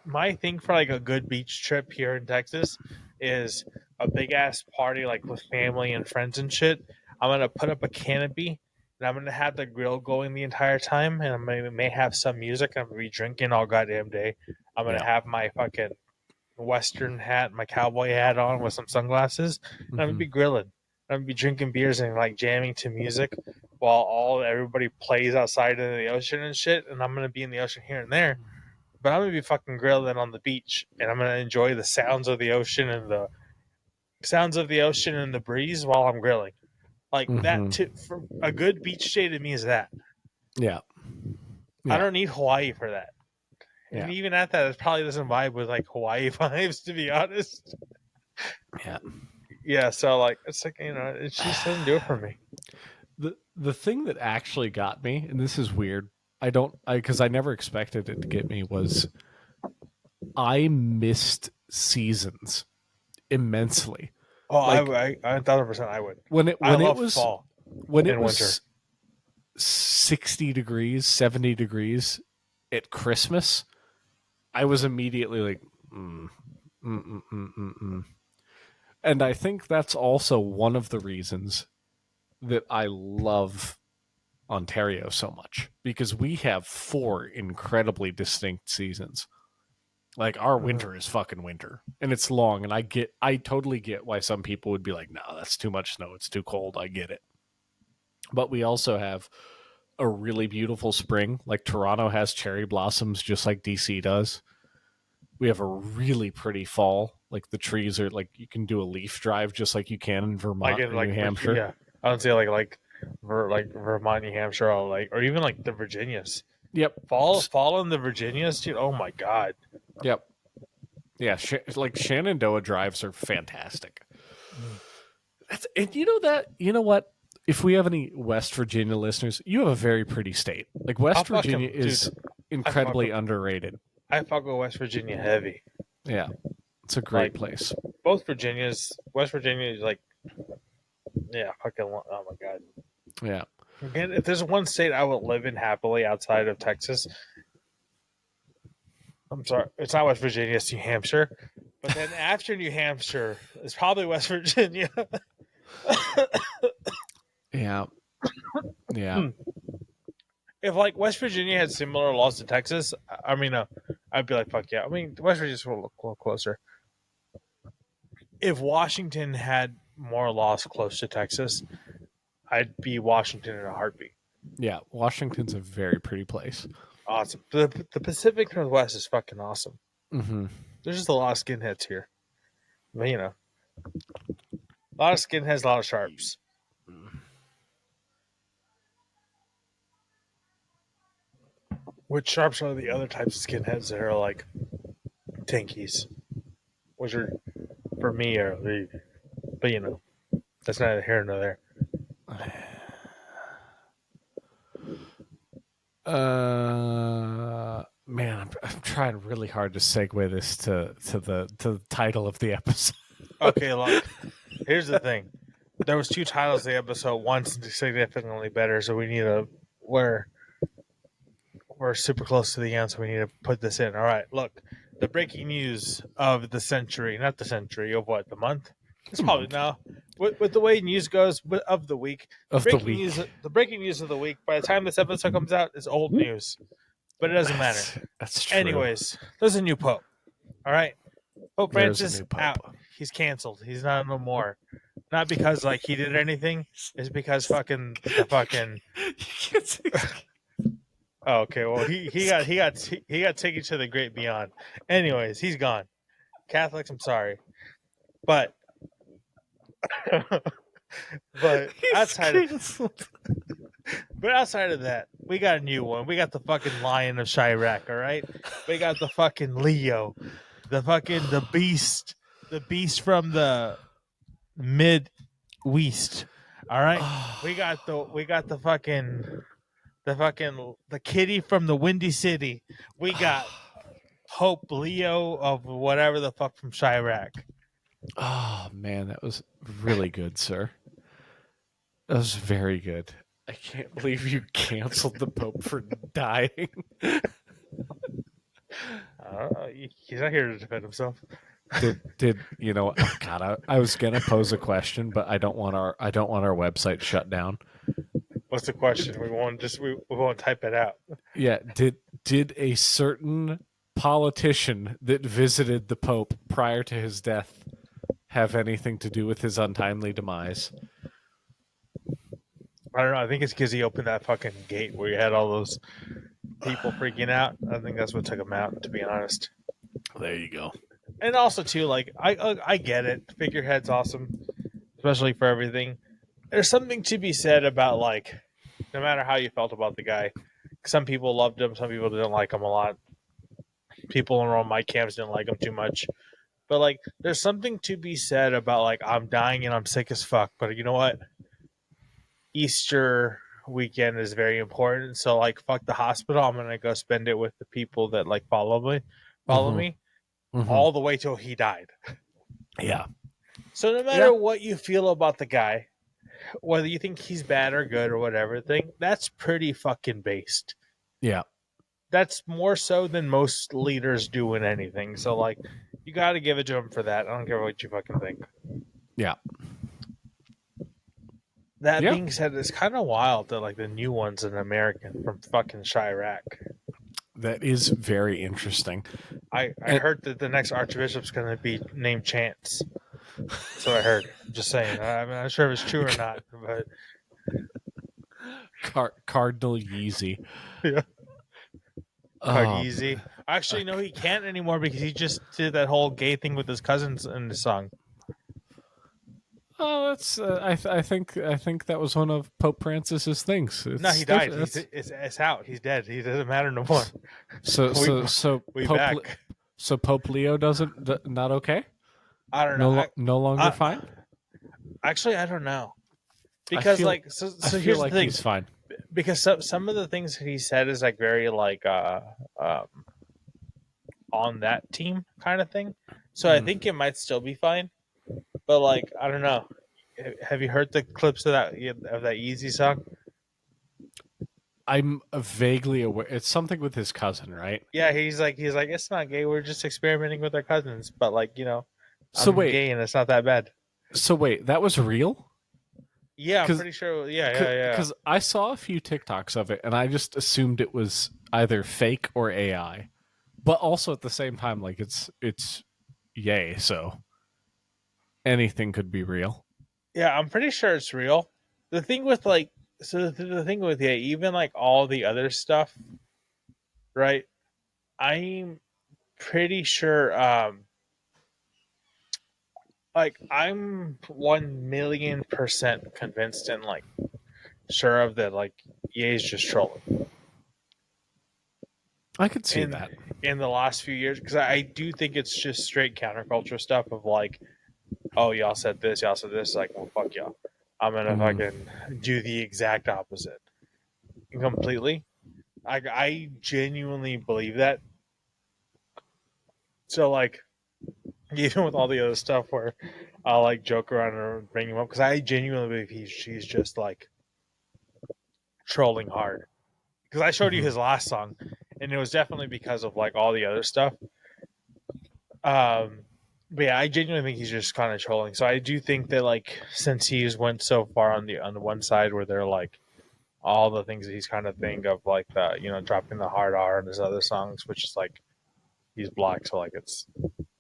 my thing for like a good beach trip here in Texas is a big ass party, like with family and friends and shit. I'm gonna put up a canopy and I'm gonna have the grill going the entire time, and may have some music. And I'm gonna be drinking all goddamn day. I'm gonna have my fucking Western hat, my cowboy hat on with some sunglasses, and I'm gonna be grilling. I'm gonna be drinking beers and like jamming to music while everybody plays outside in the ocean and shit. And I'm gonna be in the ocean here and there, but I'm gonna be fucking grilling on the beach, and I'm gonna enjoy the sounds of the ocean and the breeze while I'm grilling. Like that, for a good beach day to me is that. Yeah. I don't need Hawaii for that. And Yeah. even at that, it probably doesn't vibe with like Hawaii vibes, to be honest. Yeah. Yeah, so like it's like, it just doesn't do it for me. The thing that actually got me, and this is weird, because I never expected it to get me, was I missed seasons immensely. Oh, Like, I 1,000% I would. When it was fall, when it and was winter. 60 degrees, 70 degrees at Christmas, I was immediately like, And I think that's also one of the reasons that I love Ontario so much, because we have 4 incredibly distinct seasons. Like, our winter is fucking winter, and it's long, and I totally get why some people would be like, no, that's too much snow, it's too cold. I get it. But we also have a really beautiful spring. Like, Toronto has cherry blossoms just like DC does. We have a really pretty fall. Like, the trees are like, you can do a leaf drive just like you can in Vermont or New Hampshire. Yeah, I would say like Vermont, New Hampshire, or even like the Virginias. Yep. Fall in the Virginias, dude. Oh my god. Yep. Yeah, like Shenandoah drives are fantastic. And you know what? If we have any West Virginia listeners, you have a very pretty state. Like, West Virginia is incredibly underrated. I fuck with West Virginia heavy. Yeah, it's a great place. Both Virginias, West Virginia is like, yeah, fucking. Oh my god. Yeah. Again, if there's one state I would live in happily outside of Texas, I'm sorry, it's not West Virginia, it's New Hampshire. But then after New Hampshire, it's probably West Virginia. Yeah. Yeah. If like West Virginia had similar laws to Texas, I'd be like, fuck yeah. I mean, West Virginia's a little closer. If Washington had more laws close to Texas, I'd be Washington in a heartbeat. Yeah, Washington's a very pretty place. Awesome. The Pacific Northwest is fucking awesome. Mm-hmm. There's just a lot of skinheads here. But, a lot of skinheads, a lot of sharps. Which sharps are the other types of skinheads that are like tankies, which are, for me, but that's neither here nor there. Man, I'm trying really hard to segue this to the title of the episode. Okay, look. Here's the thing. There was 2 titles of the episode. One's significantly better, so we're super close to the end, so we need to put this in. All right, look. The breaking news of the century, not the century, of what, the month? It's probably now. With the way news goes, of the week. The breaking news of the week, by the time this episode comes out, is old news. But it doesn't matter. That's true. Anyways, there's a new pope. All right? Pope Francis out. He's canceled. He's not no more. Not because like he did anything. It's because fucking. Oh, okay, well he got taken to the great beyond. Anyways, he's gone. Catholics, I'm sorry, but outside of that, we got a new one. We got the fucking Lion of Chiraq. All right, we got the fucking Leo, the beast from the Mid-West. All right, we got the kitty from the Windy City. We got Pope Leo of whatever the fuck from Chiraq. Oh man, that was really good, sir. That was very good. I can't believe you canceled the Pope for dying. He's not here to defend himself. Did you know? Oh God, I was gonna pose a question, but I don't want our website shut down. What's the question? We won't type it out. Yeah, did a certain politician that visited the Pope prior to his death have anything to do with his untimely demise? I don't know. I think it's because he opened that fucking gate where you had all those people freaking out. I think that's what took him out, to be honest. There you go. And also too, like I get it. Figurehead's awesome, especially for everything. There's something to be said about like, no matter how you felt about the guy, some people loved him, some people didn't like him a lot. People around my camps didn't like him too much. But like, there's something to be said about like, I'm dying and I'm sick as fuck. But you know what? Easter weekend is very important. So like, fuck the hospital. I'm gonna go spend it with the people that like follow me, Mm-hmm. all the way till he died. Yeah. So no matter what you feel about the guy, whether you think he's bad or good or whatever thing, that's pretty fucking based. Yeah. That's more so than most leaders do in anything. So like, you got to give it to him for that. I don't care what you fucking think. Yeah. That being said, it's kind of wild that like the new one's an American from fucking Chiraq. That is very interesting. I heard that the next archbishop's going to be named Chance. That's what I heard. I'm just saying. I'm not sure if it's true or not, but Cardinal Yeezy. yeah. Yeezy. Actually, no, he can't anymore because he just did that whole gay thing with his cousins in the song. Oh, that's. I think that was one of Pope Francis's things. No, he died. It's out. He's dead. He doesn't matter no more. So we Pope back. So Pope Leo not okay? I don't know. No longer fine. Actually, I don't know. Because I here's feel like the thing. He's fine. Because some of the things that he said is like very like on that team kind of thing. So I think it might still be fine. But like, I don't know. Have you heard the clips of that Yeezy song? I'm vaguely aware. It's something with his cousin, right? Yeah, he's like, it's not gay. We're just experimenting with our cousins. But like, So I'm gay and it's not that bad. So wait, that was real? Yeah, I'm pretty sure. Yeah. Because I saw a few TikToks of it, and I just assumed it was either fake or AI. But also at the same time, like it's yay, so anything could be real. Yeah, I'm pretty sure it's real. The thing with like, so the thing with even like all the other stuff, right? I'm pretty sure. Like I'm 1,000,000% convinced and like sure of that. Like EA's just trolling. I could see that in the last few years because I do think it's just straight counterculture stuff of like, oh, y'all said this, like, well, fuck y'all. I'm gonna fucking do the exact opposite. Completely. I genuinely believe that. So like, even with all the other stuff where I'll like joke around and bring him up because I genuinely believe she's just like trolling hard. Because I showed you his last song, and it was definitely because of like all the other stuff. But yeah, I genuinely think he's just kind of trolling. So I do think that like since he's went so far on the one side where they're like all the things that he's kind of think of like the dropping the hard R in his other songs, which is like he's black, so like it's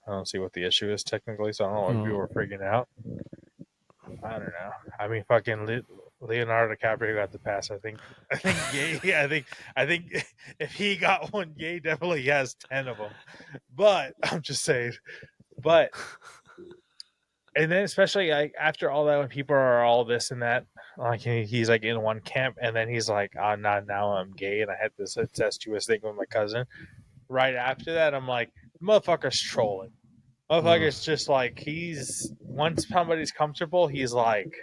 I don't see what the issue is technically. So I don't know if people were freaking out. I don't know. I mean, fucking Leonardo DiCaprio got the pass. I think Ye. I think if he got one, Ye definitely has 10 of them. But I'm just saying. But and then especially like after all that, when people are all this and that, like he's like in one camp, and then he's like, "Oh, not now I'm gay," and I had this incestuous thing with my cousin. Right after that, I'm like, "Motherfucker's trolling." Motherfucker's just like he's once somebody's comfortable, he's like,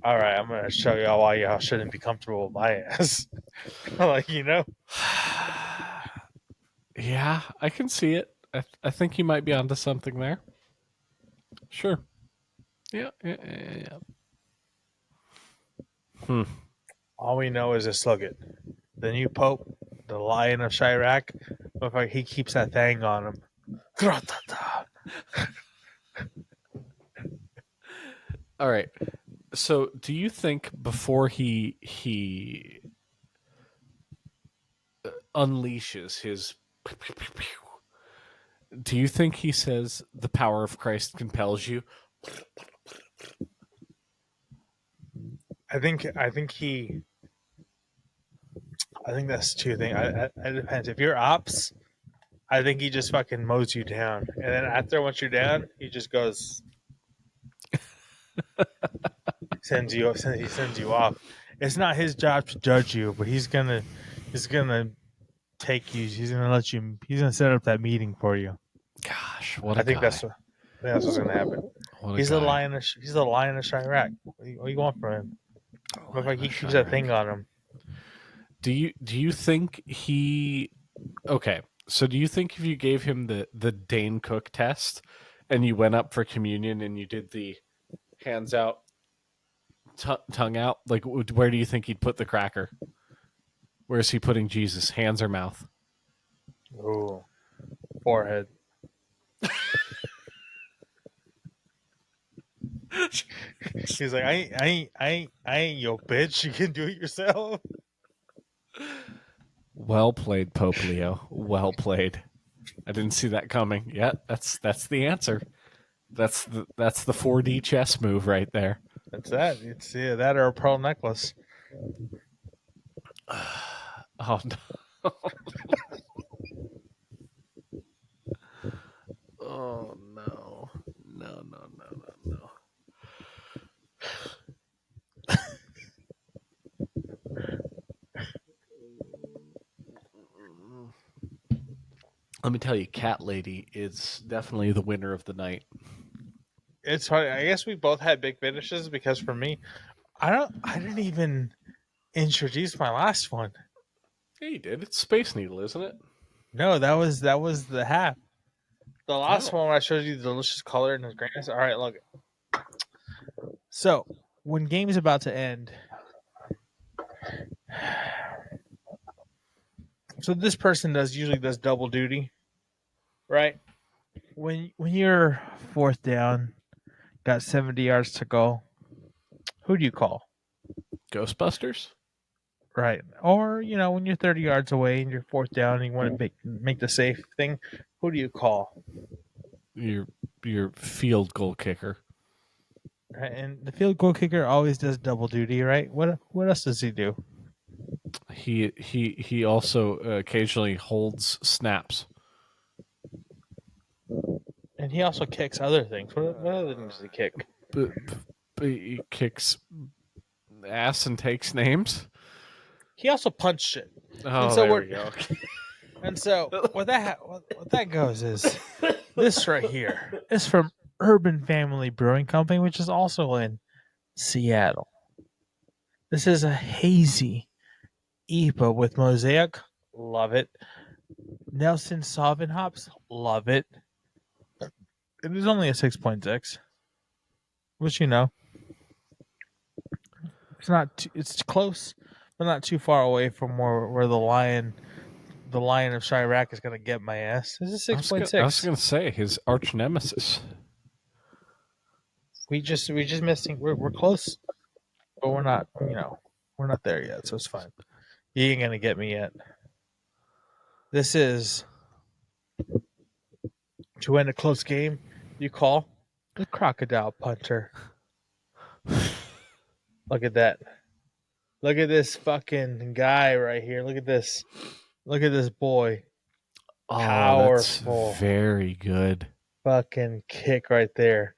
all right, I'm gonna show y'all why y'all shouldn't be comfortable with my ass. Like Yeah, I can see it. I think you might be onto something there. Sure. Yeah. All we know is this. Look it, the new Pope, the Lion of Chiraq, motherfucker, he keeps that thing on him. All right. So, do you think before he unleashes his, do you think he says the power of Christ compels you? I think that's two things. It depends. If you're ops, I think he just fucking mows you down, and then after once you're down, he just goes, sends you off. It's not his job to judge you, but he's gonna take you. He's gonna let you. He's gonna set up that meeting for you. Gosh, what I a think guy. that's what's gonna happen. What a He's guy. the Lion of Chiraq. What do you want from him? Look like he keeps that thing on him. Do you think he? Okay, so do you think if you gave him the Dane Cook test, and you went up for communion and you did the hands out, tongue out, like where do you think he'd put the cracker? Where is he putting Jesus? Hands or mouth? Ooh, forehead. He's like, I ain't your bitch. You can do it yourself. Well played, Pope Leo. Well played. I didn't see that coming. Yeah, that's the answer. That's the 4D chess move right there. That's that. It's that or a pearl necklace. Oh no. Oh no. No. Let me tell you, Cat Lady is definitely the winner of the night. It's funny. I guess we both had big finishes because for me, I didn't even introduce my last one. Yeah, you did. It's Space Needle, isn't it? No, that was the half. The last Oh. one I showed you the delicious color and the greenness. All right, look. So when game's about to end, so this person usually does double duty, right? When you're fourth down, got 70 yards to go, who do you call? Ghostbusters? Right. Or, when you're 30 yards away and you're fourth down and you want to make the safe thing, who do you call? Your field goal kicker. Right? And the field goal kicker always does double duty, right? What else does he do? He also occasionally holds snaps. And he also kicks other things. What other things does he kick? But he kicks ass and takes names. He also punched it. Oh, And so there we go. And so what that goes is this right here is from Urban Family Brewing Company, which is also in Seattle. This is a hazy IPA with Mosaic. Love it. Nelson Sauvin hops. Love it. It is only a 6.6. Which it's close, but not too far away from where the Lion of Chiraq is going to get my ass. This is 6.6. I was going to say his arch nemesis. We just missed. We're close, but we're not. We're not there yet, so it's fine. You ain't gonna get me yet. This is to end a close game. You call the crocodile punter. Look at that. Look at this fucking guy right here. Look at this. Look at this boy. Oh, Powerful. that's very good. Fucking kick right there.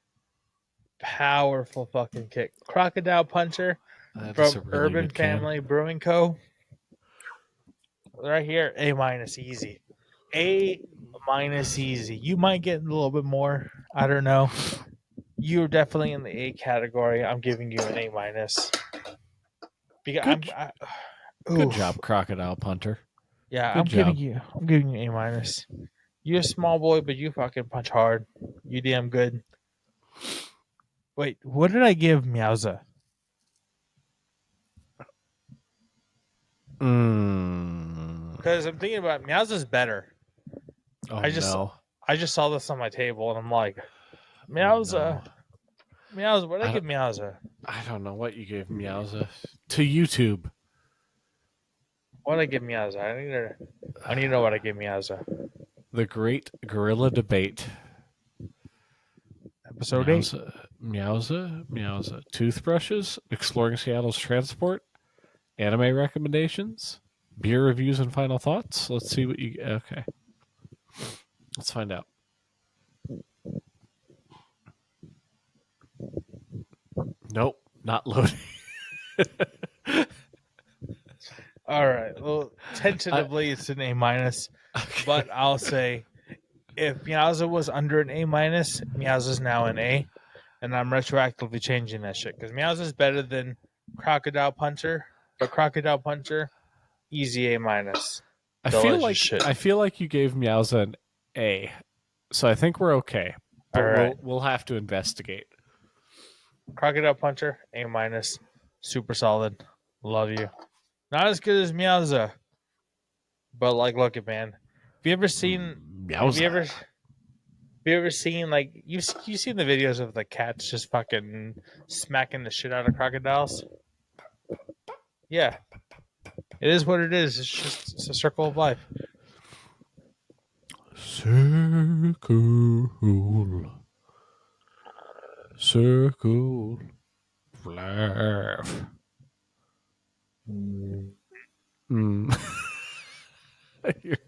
Powerful fucking kick. Crocodile puncher from Really Urban Family Brewing Co. Right here, A- easy. A- easy. You might get a little bit more. I don't know. You're definitely in the A category. I'm giving you an A-. Because Good job, crocodile punter. Yeah, Good I'm job. giving you A-. You're a small boy, but you fucking punch hard. You damn good. Wait, what did I give Meowza? Because I'm thinking about Meowza's better. Oh, I just saw this on my table, and I'm like, Meowza. Meowza, what did I give Meowza? I don't know what you gave Meowza. To YouTube. What did I give Meowza? I need to know what I gave Meowza. The Great Gorilla Debate. Episode 8. Meowza. Toothbrushes. Exploring Seattle's transport. Anime recommendations. Beer reviews and final thoughts. Let's see what you... Okay. Let's find out. Nope. Not loading. All right. Well, tentatively, it's an A minus, but I'll say if Meowza was under an A minus, Meowza's now an A, and I'm retroactively changing that shit because Meowza's better than Crocodile Puncher, but Crocodile Puncher, easy A minus. I feel like you gave Meowza an A, so I think we're okay. But All right. we'll have to investigate. Crocodile Puncher, A minus, super solid. Love you. Not as good as Meowza, but like, look it, man. Have you ever seen? Meowza. Have you ever seen like you seen the videos of the cats just fucking smacking the shit out of crocodiles? Yeah, it is what it is. It's a circle of life. Circle of life.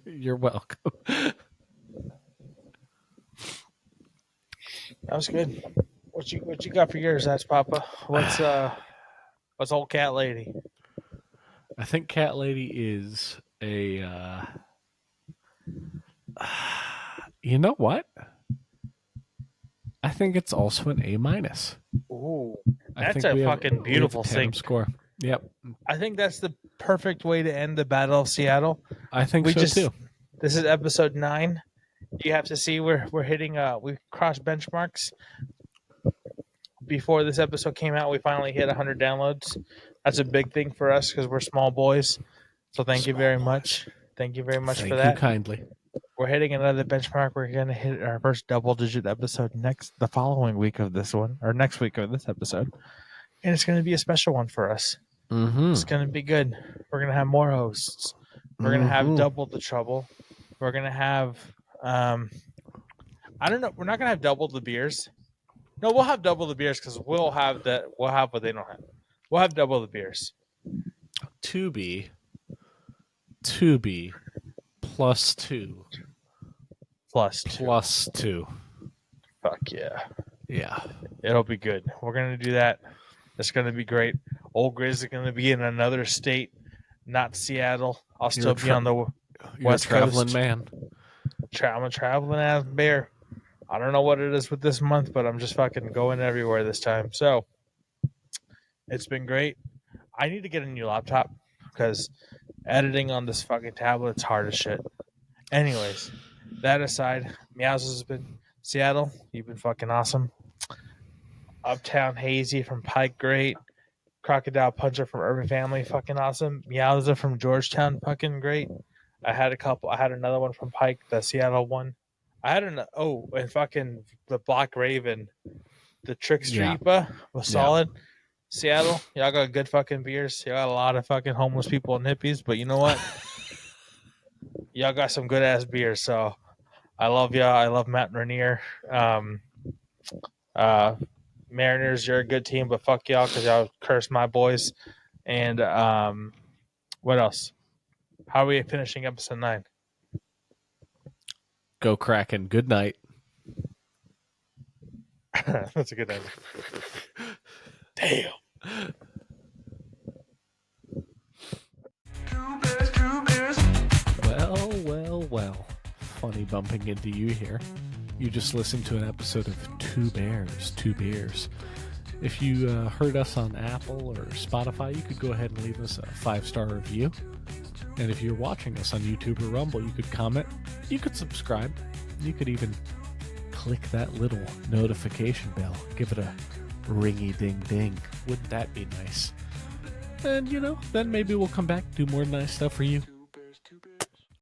You're welcome. That was good. What you got for yours, that's Papa? What's old cat lady? I think cat lady is a. You know what? I think it's also an A minus. Ooh, I that's think a fucking beautiful thing. Score. Yep. I think that's the perfect way to end the Battle of Seattle. I think so too. This is episode 9. You have to see we're hitting. We crossed benchmarks. Before this episode came out, we finally hit 100 downloads. That's a big thing for us because we're small boys. So thank you very much. Thank you very much for that. Thank you kindly. We're hitting another benchmark. We're going to hit our first double-digit episode the following week of this one, or next week of this episode. And it's going to be a special one for us. Mm-hmm. It's going to be good. We're going to have more hosts. We're going to have double the trouble. We're going to have, I don't know. We're not going to have double the beers. No, we'll have double the beers because we'll have what they don't have. We'll have double the beers. To be plus 2. Plus 2. Fuck yeah. Yeah. It'll be good. We're going to do that. It's going to be great. Old Grizz is going to be in another state, not Seattle. I'll still be on the West traveling Coast. Man. I'm a traveling ass bear. I don't know what it is with this month, but I'm just fucking going everywhere this time. So it's been great. I need to get a new laptop because editing on this fucking tablet's hard as shit. Anyways, that aside, Meows has been Seattle. You've been fucking awesome. Uptown Hazy from Pike, great. Crocodile Puncher from Urban Family, fucking awesome. Meowza from Georgetown, fucking great. I had another one from Pike, the Seattle one. And fucking the Black Raven, the Trickster IPA was solid. Seattle, y'all got good fucking beers. Y'all got a lot of fucking homeless people and hippies, but you know what? Y'all got some good ass beers. So I love y'all. I love Matt Rainier. Mariners, you're a good team, but fuck y'all because y'all cursed my boys. And what else? How are we finishing episode 9? Go Kraken. Good night. That's a good name. Damn. Well. Funny bumping into you here. You just listened to an episode of Two Beers. If you heard us on Apple or Spotify, you could go ahead and leave us a 5-star review. And if you're watching us on YouTube or Rumble, you could comment. You could subscribe. You could even click that little notification bell. Give it a ringy ding ding. Wouldn't that be nice? And, then maybe we'll come back, do more nice stuff for you.